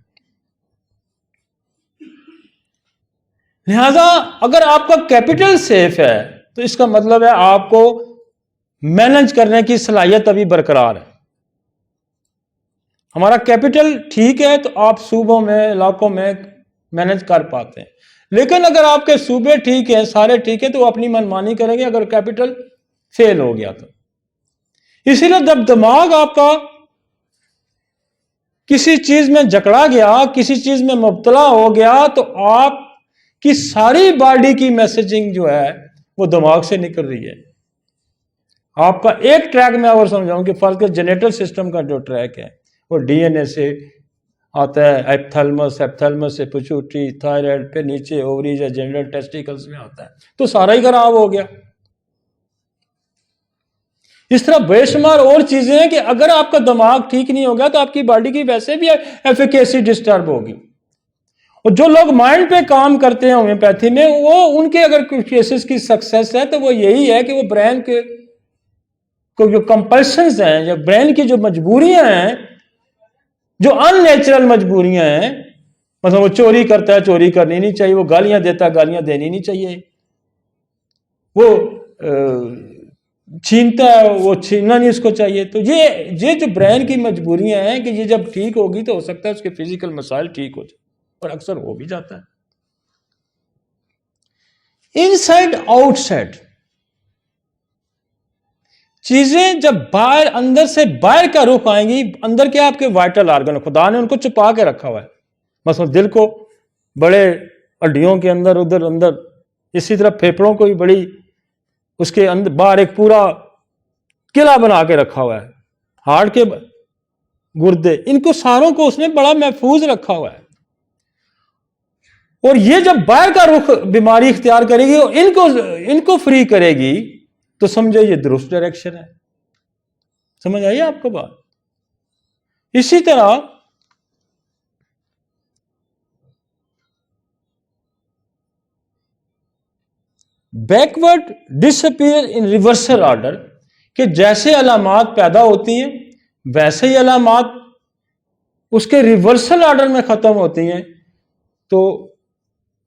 لہذا اگر آپ کا کیپٹل سیف ہے تو اس کا مطلب ہے آپ کو مینج کرنے کی صلاحیت ابھی برقرار ہے. ہمارا کیپٹل ٹھیک ہے تو آپ صوبوں میں، علاقوں میں مینج کر پاتے ہیں. لیکن اگر آپ کے صوبے ٹھیک ہیں، سارے ٹھیک ہیں، تو وہ اپنی منمانی کریں گے اگر کیپٹل فیل ہو گیا تو. اسی لیے جب دماغ آپ کا کسی چیز میں جکڑا گیا، کسی چیز میں مبتلا ہو گیا، تو آپ کی ساری باڈی کی میسجنگ جو ہے وہ دماغ سے نکل رہی ہے. آپ کا ایک ٹریک میں اور سمجھاؤں کہ فرض کے جینیٹل سسٹم کا جو ٹریک ہے وہ ڈی این اے سے آتا ہے، ایپتھیلمس سے پیچوٹری، تھائرائیڈ، پھر نیچے اووریز یا جینیٹل ٹیسٹیکلز میں آتا ہے. تو سارا ہی خراب ہو گیا. اس طرح بے شمار اور چیزیں ہیں کہ اگر آپ کا دماغ ٹھیک نہیں ہوگا تو آپ کی باڈی کی ویسے بھی ایفیکیسی ڈسٹرب ہوگی. اور جو لوگ مائنڈ پہ کام کرتے ہیں ہومیوپیتھی میں، وہ ان کے اگر کچھ کیسز کی سکسیس ہے تو وہ یہی ہے کہ وہ برین کے جو کمپلشنز ہیں یا برین کی جو مجبوریاں ہیں، جو ان نیچرل مجبوریاں ہیں، مثلا وہ چوری کرتا ہے، چوری کرنی نہیں چاہیے، وہ گالیاں دیتا ہے، گالیاں دینی نہیں چاہیے، وہ چھینتا ہے، وہ چھیننا نہیں اس کو چاہیے. تو یہ جو برین کی مجبوریاں ہیں کہ یہ جب ٹھیک ہوگی تو ہو سکتا ہے اس کے فزیکل مسائل ٹھیک ہو جائے، اور اکثر ہو بھی جاتا ہے. ان سائڈ آؤٹ سائڈ، چیزیں جب باہر اندر سے باہر کا رخ آئیں گی. اندر کیا آپ کے وائٹل آرگن، خدا نے ان کو چھپا کے رکھا ہوا ہے. مثلا دل کو بڑے ہڈیوں کے اندر اندر، اسی طرح پھیپھڑوں کو بھی بڑی اس کے اندر باہر ایک پورا قلعہ بنا کے رکھا ہوا ہے. ہارٹ کے گردے، ان کو ساروں کو اس نے بڑا محفوظ رکھا ہوا ہے. اور یہ جب باہر کا رخ بیماری اختیار کرے گی اور ان کو فری کرے گی تو سمجھے یہ درست ڈائریکشن ہے. سمجھ آئیے آپ کو بات؟ اسی طرح backward disappear in reversal order, کہ جیسے علامات پیدا ہوتی ہیں ویسے ہی علامات اس کے ریورسل آرڈر میں ختم ہوتی ہیں. تو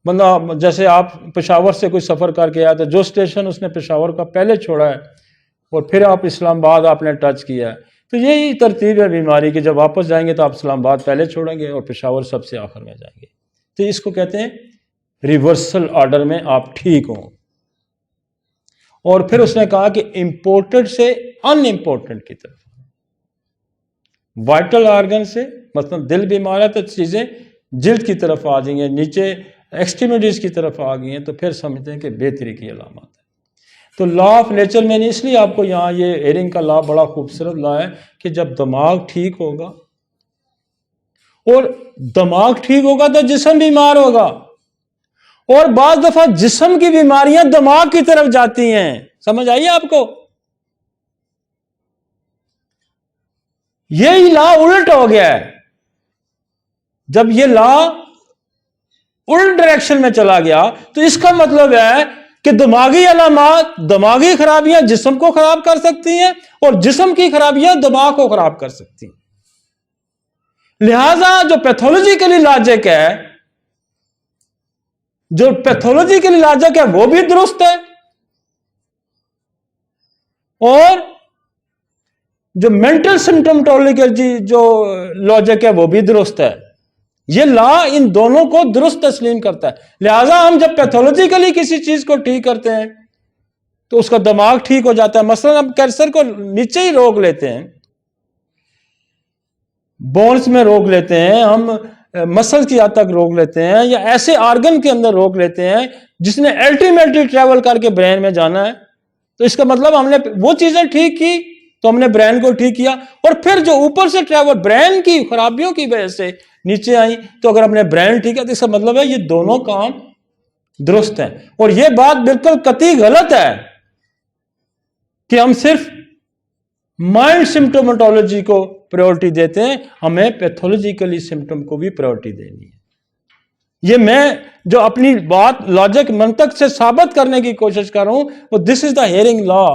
بندہ جیسے آپ پشاور سے کوئی سفر کر کے آیا تو جو اسٹیشن اس نے پشاور کا پہلے چھوڑا ہے اور پھر آپ اسلام آباد آپ نے ٹچ کیا ہے، تو یہی ترتیب ہے بیماری کی. جب واپس جائیں گے تو آپ اسلام آباد پہلے چھوڑیں گے اور پشاور سب سے آخر میں جائیں گے. تو اس کو کہتے ہیں ریورسل آرڈر میں آپ ٹھیک ہوں. اور پھر اس نے کہا کہ امپورٹنٹ سے ان امپورٹنٹ کی طرف، وائٹل آرگن سے، مثلا دل بیمار ہے تو چیزیں جلد کی طرف آ جائیں گے، نیچے ایکسٹریمٹیز کی طرف آ گئی ہیں، تو پھر سمجھتے ہیں کہ بہتری کی علامات ہے. تو لا آف نیچر میں نے اس لیے آپ کو یہاں یہ ہیرنگ کا لا بڑا خوبصورت لا ہے کہ جب دماغ ٹھیک ہوگا، اور دماغ ٹھیک ہوگا تو جسم بیمار ہوگا، اور بعض دفعہ جسم کی بیماریاں دماغ کی طرف جاتی ہیں. سمجھ آئیے آپ کو؟ یہی لا الٹ ہو گیا ہے. جب یہ لا الٹ ڈائریکشن میں چلا گیا تو اس کا مطلب ہے کہ دماغی علامات، دماغی خرابیاں جسم کو خراب کر سکتی ہیں، اور جسم کی خرابیاں دماغ کو خراب کر سکتی ہیں. لہذا جو پیتھولوجیکلی لاجک ہے، جو پیتھولوجیکلی لاجک ہے وہ بھی درست ہے، اور جو مینٹل سمپٹومٹولوجی جو لاجک ہے وہ بھی درست ہے. یہ لا ان دونوں کو درست تسلیم کرتا ہے. لہذا ہم جب پیتھولوجیکلی کسی چیز کو ٹھیک کرتے ہیں تو اس کا دماغ ٹھیک ہو جاتا ہے. مثلا ہم کینسر کو نیچے ہی روک لیتے ہیں، بونز میں روک لیتے ہیں، ہم مسل کی حد تک روک لیتے ہیں، یا ایسے آرگن کے اندر روک لیتے ہیں جس نے الٹیمیٹلی ٹریول کر کے برین میں جانا ہے. تو اس کا مطلب ہم نے وہ چیزیں ٹھیک کی تو ہم نے برین کو ٹھیک کیا، اور پھر جو اوپر سے ٹریول برین کی خرابیوں کی وجہ سے نیچے آئی، تو اگر ہم نے برین ٹھیک ہے تو اس کا مطلب ہے یہ دونوں کام درست ہیں. اور یہ بات بالکل قطعی غلط ہے کہ ہم صرف مائنڈ سمپٹومٹولوجی کو پریورٹی دیتے ہیں، ہمیں پیتھولوجیکلی سمپٹم کو بھی پریورٹی دینی ہے. یہ میں جو اپنی بات لاجک منطق سے ثابت کرنے کی کوشش کر رہا ہوں وہ دس is the hearing law.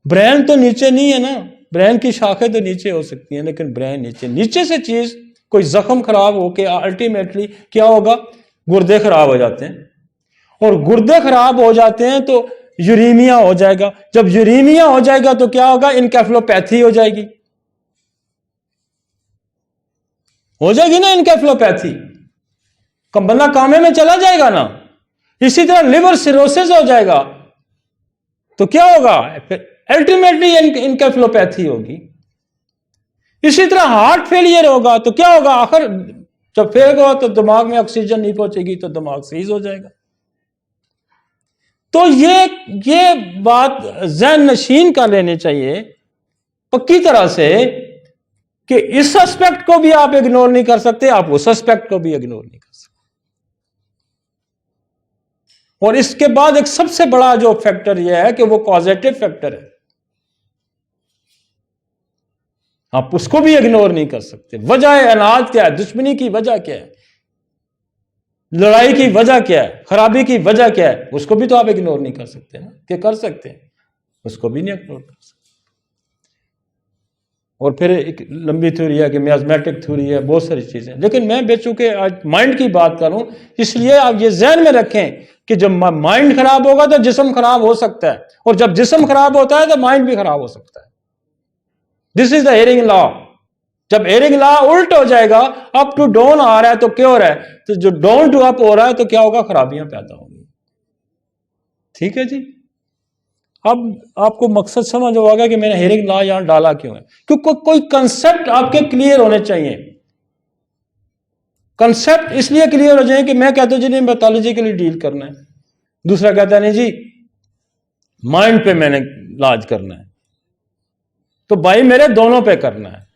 Brain تو نیچے نہیں ہے نا، برین کی شاخیں تو نیچے ہو سکتی ہیں لیکن برین نیچے سے چیز کوئی زخم خراب ہو کے الٹیمیٹلی کیا ہوگا؟ گردے خراب ہو جاتے ہیں، اور گردے خراب ہو جاتے ہیں تو یوریمیا ہو جائے گا. جب یوریمیا ہو جائے گا تو کیا ہوگا؟ انکیفلوپیتھی ہو جائے گی. ہو جائے گی نا انکیفلوپیتھی، بندہ کامے میں چلا جائے گا نا. اسی طرح لیور سیروسس ہو جائے گا تو کیا ہوگا؟ الٹیمیٹلی انکیفلوپیتھی ہوگی. اسی طرح ہارٹ فیلئر ہوگا تو کیا ہوگا؟ آخر جب فیل ہوا تو دماغ میں آکسیجن نہیں پہنچے گی تو دماغ سیز ہو جائے گا. تو یہ بات ذہن نشین کر لینی چاہیے پکی طرح سے کہ اس اسپیکٹ کو بھی آپ اگنور نہیں کر سکتے، آپ اس اسپیکٹ کو بھی اگنور نہیں کر سکتے. اور اس کے بعد ایک سب سے بڑا جو فیکٹر یہ ہے کہ وہ کازیٹو فیکٹر ہے، آپ اس کو بھی اگنور نہیں کر سکتے. وجہ اناج کیا ہے؟ دشمنی کی وجہ کیا ہے؟ لڑائی کی وجہ کیا ہے؟ خرابی کی وجہ کیا ہے؟ اس کو بھی تو آپ اگنور نہیں کر سکتے نا، کہ کر سکتے ہیں؟ اس کو بھی نہیں اگنور کر سکتے. اور پھر ایک لمبی تھیوری ہے کہ میازمیٹک تھیوری ہے، بہت ساری چیزیں. لیکن میں بے چونکہ آج مائنڈ کی بات کروں اس لیے آپ یہ ذہن میں رکھیں کہ جب مائنڈ خراب ہوگا تو جسم خراب ہو سکتا ہے، اور جب جسم خراب ہوتا ہے تو مائنڈ بھی خراب ہو سکتا ہے. دس از دا ہیئرنگ لا. جب ہیئرنگ لا الٹ ہو جائے گا، اپ ٹو ڈاؤن آ رہا ہے تو کیا ہو رہا ہے؟ تو جو ڈاؤن ٹو اپ ہو رہا ہے تو کیا ہوگا؟ خرابیاں پیدا ہوں گی. ٹھیک ہے جی. اب آپ کو مقصد سمجھ ہوگا کہ میں نے ہیئرنگ لا یہاں ڈالا کیوں ہے، کیونکہ کوئی کنسپٹ آپ کے کلیئر ہونے چاہیے. کنسپٹ اس لیے کلیئر ہو جائیں کہ میں کہتا ہوں جی نہیں پیتھولوجی کے لیے ڈیل کرنا ہے، دوسرا کہتا ہے نہیں جی مائنڈ پہ میں نے علاج کرنا ہے. تو بھائی میرے دونوں پہ کرنا ہے.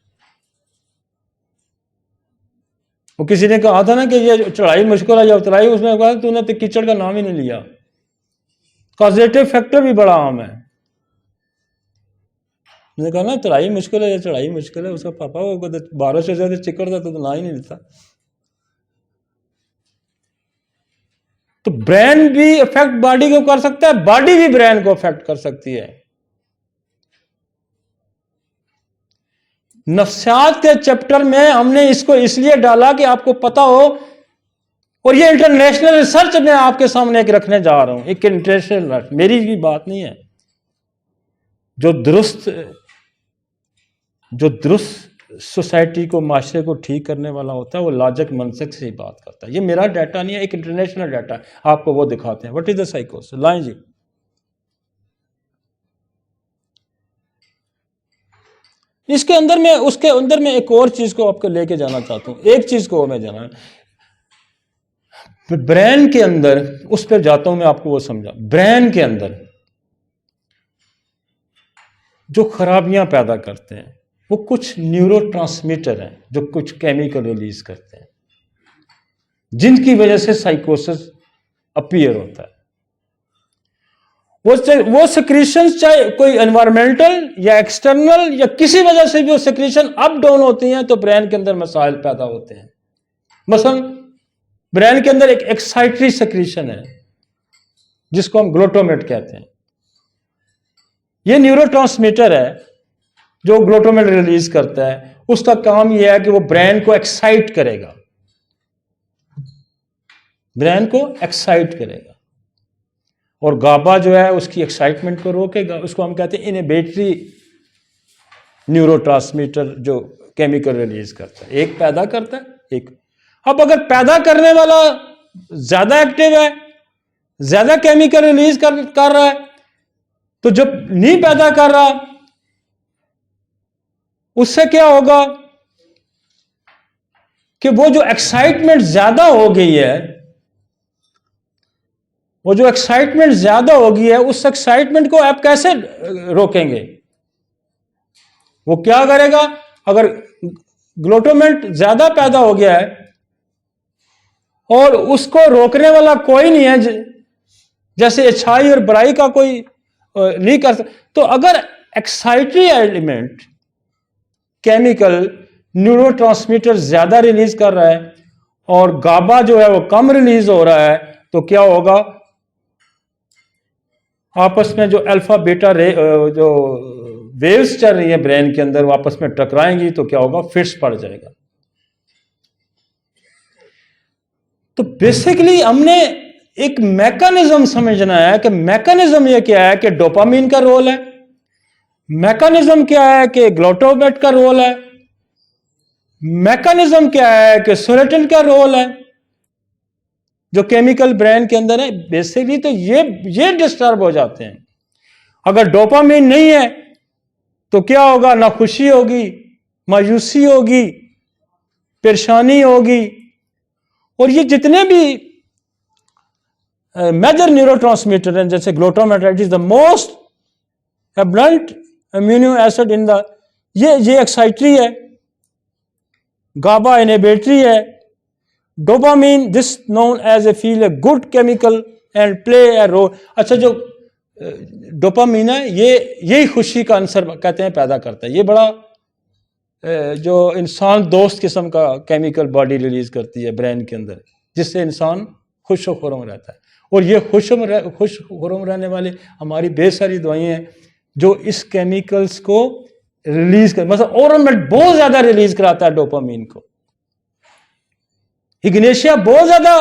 وہ کسی نے کہا تھا نا کہ یہ چڑھائی مشکل ہے یا اترائی، اس میں کہا تو نے کیچڑ کا نام ہی نہیں لیا. کازیٹو فیکٹر بھی بڑا عام ہے. نے کہا نا چڑھائی مشکل ہے یا چڑھائی مشکل ہے، اس کا پاپا وہ بارش ہو جاتی چکر تھا تو نہ ہی نہیں لیتا. تو برین بھی افیکٹ باڈی کو کر سکتا ہے، باڈی بھی برین کو افیکٹ کر سکتی ہے. نفسیات کے چیپٹر میں ہم نے اس کو اس لیے ڈالا کہ آپ کو پتا ہو، اور یہ انٹرنیشنل ریسرچ میں آپ کے سامنے ایک رکھنے جا رہا ہوں، ایک انٹرنیشنل ریسرچ، میری بھی بات نہیں ہے. جو درست سوسائٹی کو، معاشرے کو ٹھیک کرنے والا ہوتا ہے وہ لاجک منطق سے ہی بات کرتا ہے. یہ میرا ڈیٹا نہیں ہے، ایک انٹرنیشنل ڈیٹا ہے، آپ کو وہ دکھاتے ہیں. وٹ از دا سائیکوس لائن جی. اس کے اندر میں ایک اور چیز کو آپ کو لے کے جانا چاہتا ہوں. ایک چیز کو میں جانا برین کے اندر، اس پہ جاتا ہوں میں، آپ کو وہ سمجھا، برین کے اندر جو خرابیاں پیدا کرتے ہیں وہ کچھ نیورو ٹرانسمیٹر ہیں جو کچھ کیمیکل ریلیز کرتے ہیں، جن کی وجہ سے سائیکوسس اپیئر ہوتا ہے۔ وہ سیکریشنز چاہے کوئی انوائرمنٹل یا ایکسٹرنل یا کسی وجہ سے بھی وہ سیکریشن اپ ڈاؤن ہوتی ہیں تو برین کے اندر مسائل پیدا ہوتے ہیں۔ مثلا برین کے اندر ایک ایکسائٹری سیکریشن ہے جس کو ہم گلوٹومیٹ کہتے ہیں۔ یہ نیورو ٹرانسمیٹر ہے جو گلوٹومیٹ ریلیز کرتا ہے، اس کا کام یہ ہے کہ وہ برین کو ایکسائٹ کرے گا، برین کو ایکسائٹ کرے گا، اور گابا جو ہے اس کی ایکسائٹمنٹ کو روکے گا۔ اس کو ہم کہتے ہیں انہیبیٹری نیورو ٹرانسمیٹر جو کیمیکل ریلیز کرتا ہے، ایک پیدا کرتا ہے ایک۔ اب اگر پیدا کرنے والا زیادہ ایکٹیو ہے، زیادہ کیمیکل ریلیز کر رہا ہے، تو جب نہیں پیدا کر رہا، اس سے کیا ہوگا کہ وہ جو ایکسائٹمنٹ زیادہ ہو گئی ہے، وہ جو ایکسائٹمنٹ زیادہ ہو گئی ہے، اس ایکسائٹمنٹ کو آپ کیسے روکیں گے؟ وہ کیا کرے گا؟ اگر گلوٹومیٹ زیادہ پیدا ہو گیا ہے اور اس کو روکنے والا کوئی نہیں ہے، جیسے اچھائی اور برائی کا کوئی نہیں کر سکتا، تو اگر ایکسائٹری ایلیمنٹ کیمیکل نیورو ٹرانسمیٹر زیادہ ریلیز کر رہا ہے اور گابا جو ہے وہ کم ریلیز ہو رہا ہے، تو کیا ہوگا؟ آپس میں جو الفا بیٹا جو ویوز چل رہی ہیں برین کے اندر، وہ آپس میں ٹکرائیں گی تو کیا ہوگا؟ فٹس پڑ جائے گا۔ تو بیسیکلی ہم نے ایک میکانزم سمجھنا ہے کہ میکانزم یہ کیا ہے کہ ڈوپامین کا رول ہے، میکانزم کیا ہے کہ گلوٹومیٹ کا رول ہے، میکانزم کیا ہے کہ سیروٹونن کا رول ہے جو کیمیکل برین کے اندر ہے۔ بیسیکلی تو یہ ڈسٹرب ہو جاتے ہیں۔ اگر ڈوپامین نہیں ہے تو کیا ہوگا؟ نہ خوشی ہوگی، مایوسی ہوگی، پریشانی ہوگی، اور یہ جتنے بھی میجر نیورو ٹرانسمیٹر ہیں جیسے glutamate is the most abundant amino acid in the, یہ ایکسائٹری ہے، گابا انہیبیٹری ہے، dopamine this known as a feel a good chemical and play a role. اچھا، جو ڈوپامین ہے یہی خوشی کا عنصر کہتے ہیں پیدا کرتا ہے۔ یہ بڑا جو انسان دوست قسم کا کیمیکل باڈی ریلیز کرتی ہے برین کے اندر، جس سے انسان خوش و خرم رہتا ہے۔ اور یہ خوش و خرم رہنے والے ہماری بے ساری دوائیں ہیں جو اس کیمیکلز کو ریلیز کر، مثلا اورمیٹ بہت زیادہ ریلیز کراتا ہے ڈوپامین کو، اگنیشیا بہت زیادہ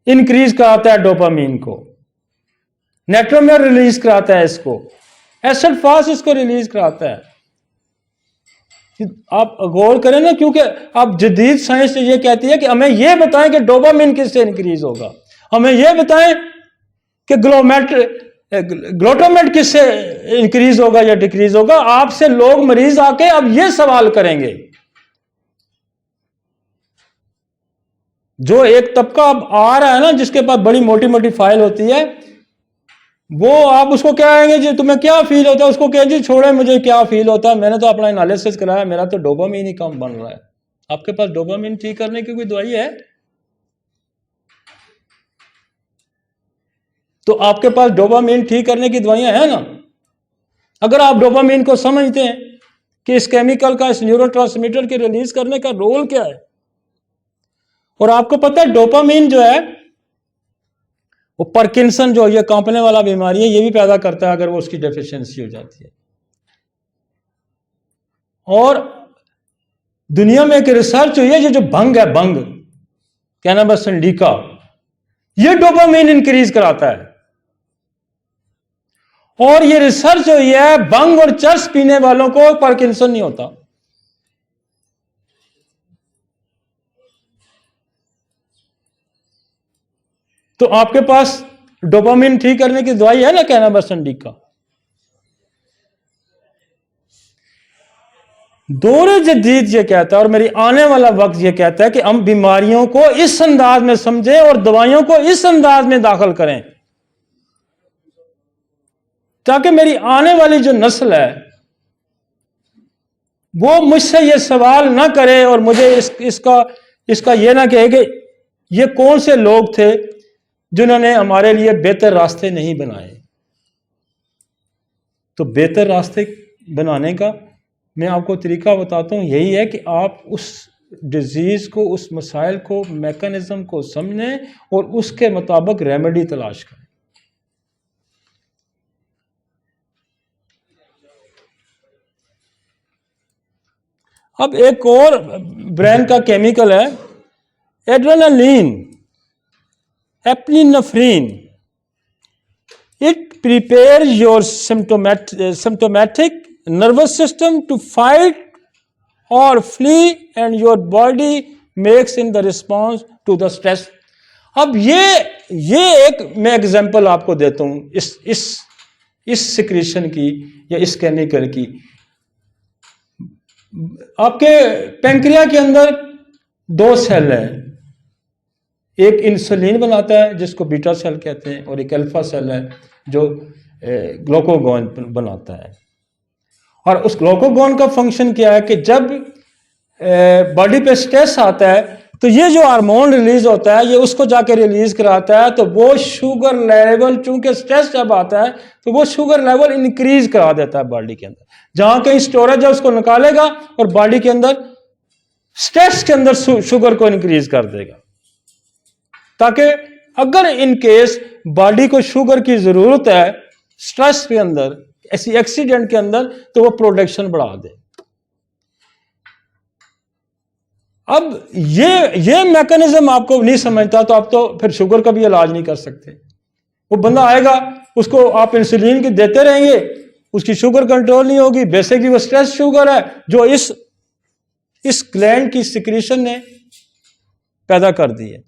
انکریز کراتا ہے ڈوپامین کو، نیٹرومیر ریلیز کراتا ہے اس کو، ایسڈ فاس اس کو ریلیز کراتا ہے۔ آپ غور کریں نا، کیونکہ اب جدید سائنس یہ کہتی ہے کہ ہمیں یہ بتائیں کہ ڈوپامین کس سے انکریز ہوگا، ہمیں یہ بتائیں کہ گلوٹومیٹ کس سے انکریز ہوگا یا ڈیکریز ہوگا۔ آپ سے لوگ مریض آ کے اب یہ سوال کریں گے۔ جو ایک طبقہ اب آ رہا ہے نا، جس کے پاس بڑی موٹی موٹی فائل ہوتی ہے، وہ آپ اس کو کیا کہیں گے؟ جی تمہیں کیا فیل ہوتا ہے؟ اس کو کہیں جی چھوڑے مجھے کیا فیل ہوتا ہے، میں نے تو اپنا انالیسس کرایا، میرا تو ڈوپامین ہی کم بن رہا ہے۔ آپ کے پاس ڈوپامین ٹھیک کرنے کی کوئی دوائی ہے؟ تو آپ کے پاس ڈوپامین ٹھیک کرنے کی دوائیاں ہیں نا۔ اگر آپ ڈوپامین کو سمجھتے ہیں کہ اس کیمیکل کا، اس نیورو ٹرانسمیٹر کے ریلیز کرنے کا رول کیا ہے، اور آپ کو پتہ ہے ڈوپامین جو ہے وہ پارکنسن جو یہ کانپنے والا بیماری ہے، یہ بھی پیدا کرتا ہے اگر وہ اس کی ڈیفیشنسی ہو جاتی ہے۔ اور دنیا میں ایک ریسرچ ہوئی ہے، یہ جو بھنگ ہے، بھنگ کینابس انڈیکا، یہ ڈوپامین انکریز کراتا ہے۔ اور یہ ریسرچ ہوئی ہے، بھنگ اور چرس پینے والوں کو پارکنسن نہیں ہوتا۔ تو آپ کے پاس ڈوپامین ٹھیک کرنے کی دوائی ہے نا، کینابس انڈیکا۔ دور جدید یہ کہتا ہے اور میری آنے والا وقت یہ کہتا ہے کہ ہم بیماریوں کو اس انداز میں سمجھیں اور دوائیوں کو اس انداز میں داخل کریں تاکہ میری آنے والی جو نسل ہے وہ مجھ سے یہ سوال نہ کرے اور مجھے اس کا یہ نہ کہے کہ یہ کون سے لوگ تھے جنہوں نے ہمارے لیے بہتر راستے نہیں بنائے. تو بہتر راستے بنانے کا میں آپ کو طریقہ بتاتا ہوں، یہی ہے کہ آپ اس ڈیزیز کو، اس مسائل کو، میکانزم کو سمجھیں اور اس کے مطابق ریمیڈی تلاش کریں. اب ایک اور برین کا کیمیکل ہے ایڈرینالین، ایپنیفرین. It prepares your symptomatic nervous system to fight or flee and your body makes in the response to the stress. اب یہ ایک میں ایگزامپل آپ کو دیتا ہوں اس سیکریشن کی یا اس کیمیکل کی. آپ کے پینکریا کے اندر 2 سیل ہیں، ایک انسولین بناتا ہے جس کو بیٹا سیل کہتے ہیں اور ایک الفا سیل ہے جو گلوکوگون بناتا ہے. اور اس گلوکوگون کا فنکشن کیا ہے کہ جب باڈی پہ سٹریس آتا ہے تو یہ جو ہارمون ریلیز ہوتا ہے یہ اس کو جا کے ریلیز کراتا ہے، تو وہ شوگر لیول، چونکہ سٹریس جب آتا ہے تو وہ شوگر لیول انکریز کرا دیتا ہے باڈی کے اندر. جہاں کہیں سٹوریج ہے اس کو نکالے گا اور باڈی کے اندر سٹریس کے اندر شوگر کو انکریز کر دے گا، تاکہ اگر ان کیس باڈی کو شوگر کی ضرورت ہے سٹریس کے اندر، ایسی ایکسیڈنٹ کے اندر، تو وہ پروڈکشن بڑھا دے. اب یہ میکانزم آپ کو نہیں سمجھتا تو آپ تو پھر شوگر کا بھی علاج نہیں کر سکتے. وہ بندہ آئے گا، اس کو آپ انسولین کی دیتے رہیں گے، اس کی شوگر کنٹرول نہیں ہوگی. بیسکلی وہ سٹریس شوگر ہے جو اس گلینڈ کی سیکریشن نے پیدا کر دی ہے.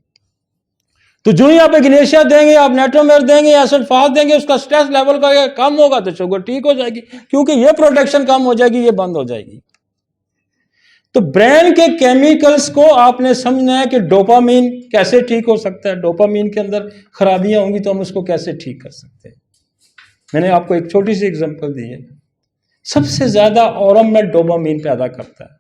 تو جو ہی آپ اگنیشیا دیں گے، آپ نیٹرومیر دیں گے، ایسڈ فاس دیں گے، اس کا سٹریس لیول کا کم ہوگا تو شوگر ٹھیک ہو جائے گی، کیونکہ یہ پروڈکشن کم ہو جائے گی، یہ بند ہو جائے گی. تو برین کے کیمیکلز کو آپ نے سمجھنا ہے کہ ڈوپامین کیسے ٹھیک ہو سکتا ہے، ڈوپامین کے اندر خرابیاں ہوں گی تو ہم اس کو کیسے ٹھیک کر سکتے ہیں. میں نے آپ کو ایک چھوٹی سی اگزامپل دی ہے. سب سے زیادہ اورم ڈوپامین پیدا کرتا ہے،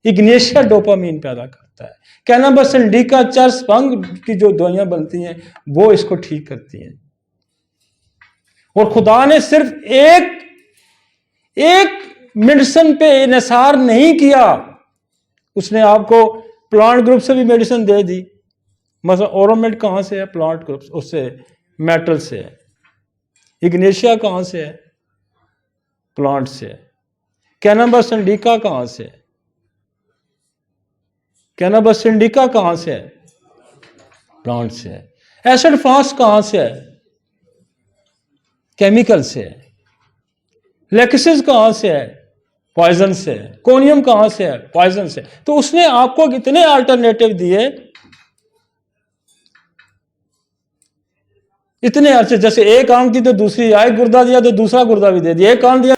اگنیشیا ڈوپامین پیدا کرتا ہے، کینابس انڈیکا، چرس، بھنگ کی جو دوائیاں بنتی ہیں وہ اس کو ٹھیک کرتی ہیں. اور خدا نے صرف ایک میڈیسن پہ انحصار نہیں کیا، اس نے آپ کو پلانٹ گروپ سے بھی میڈیسن دے دی. مثلا اورومیڈ کہاں سے ہے؟ پلانٹ گروپ، اس سے میٹل سے ہے. اگنیشیا کہاں سے ہے؟ پلانٹ سے ہے. کینابس انڈیکا کہاں سے ہے؟ کینابس انڈیکا کہاں سے ہے؟ پلانٹ سے ہے. ایسڈ فاس کہاں سے ہے؟ کیمیکل سے ہے. لیکسس کہاں سے ہے؟ پوائزن سے ہے. کونیم کہاں سے ہے؟ پوائزن سے. تو اس نے آپ کو کتنے آلٹرنیٹو دیے، اتنے عرصے. جیسے ایک آنکھ دی تو دوسری، ایک گردہ دیا تو دوسرا گردہ بھی دے دیا، ایک کان دیا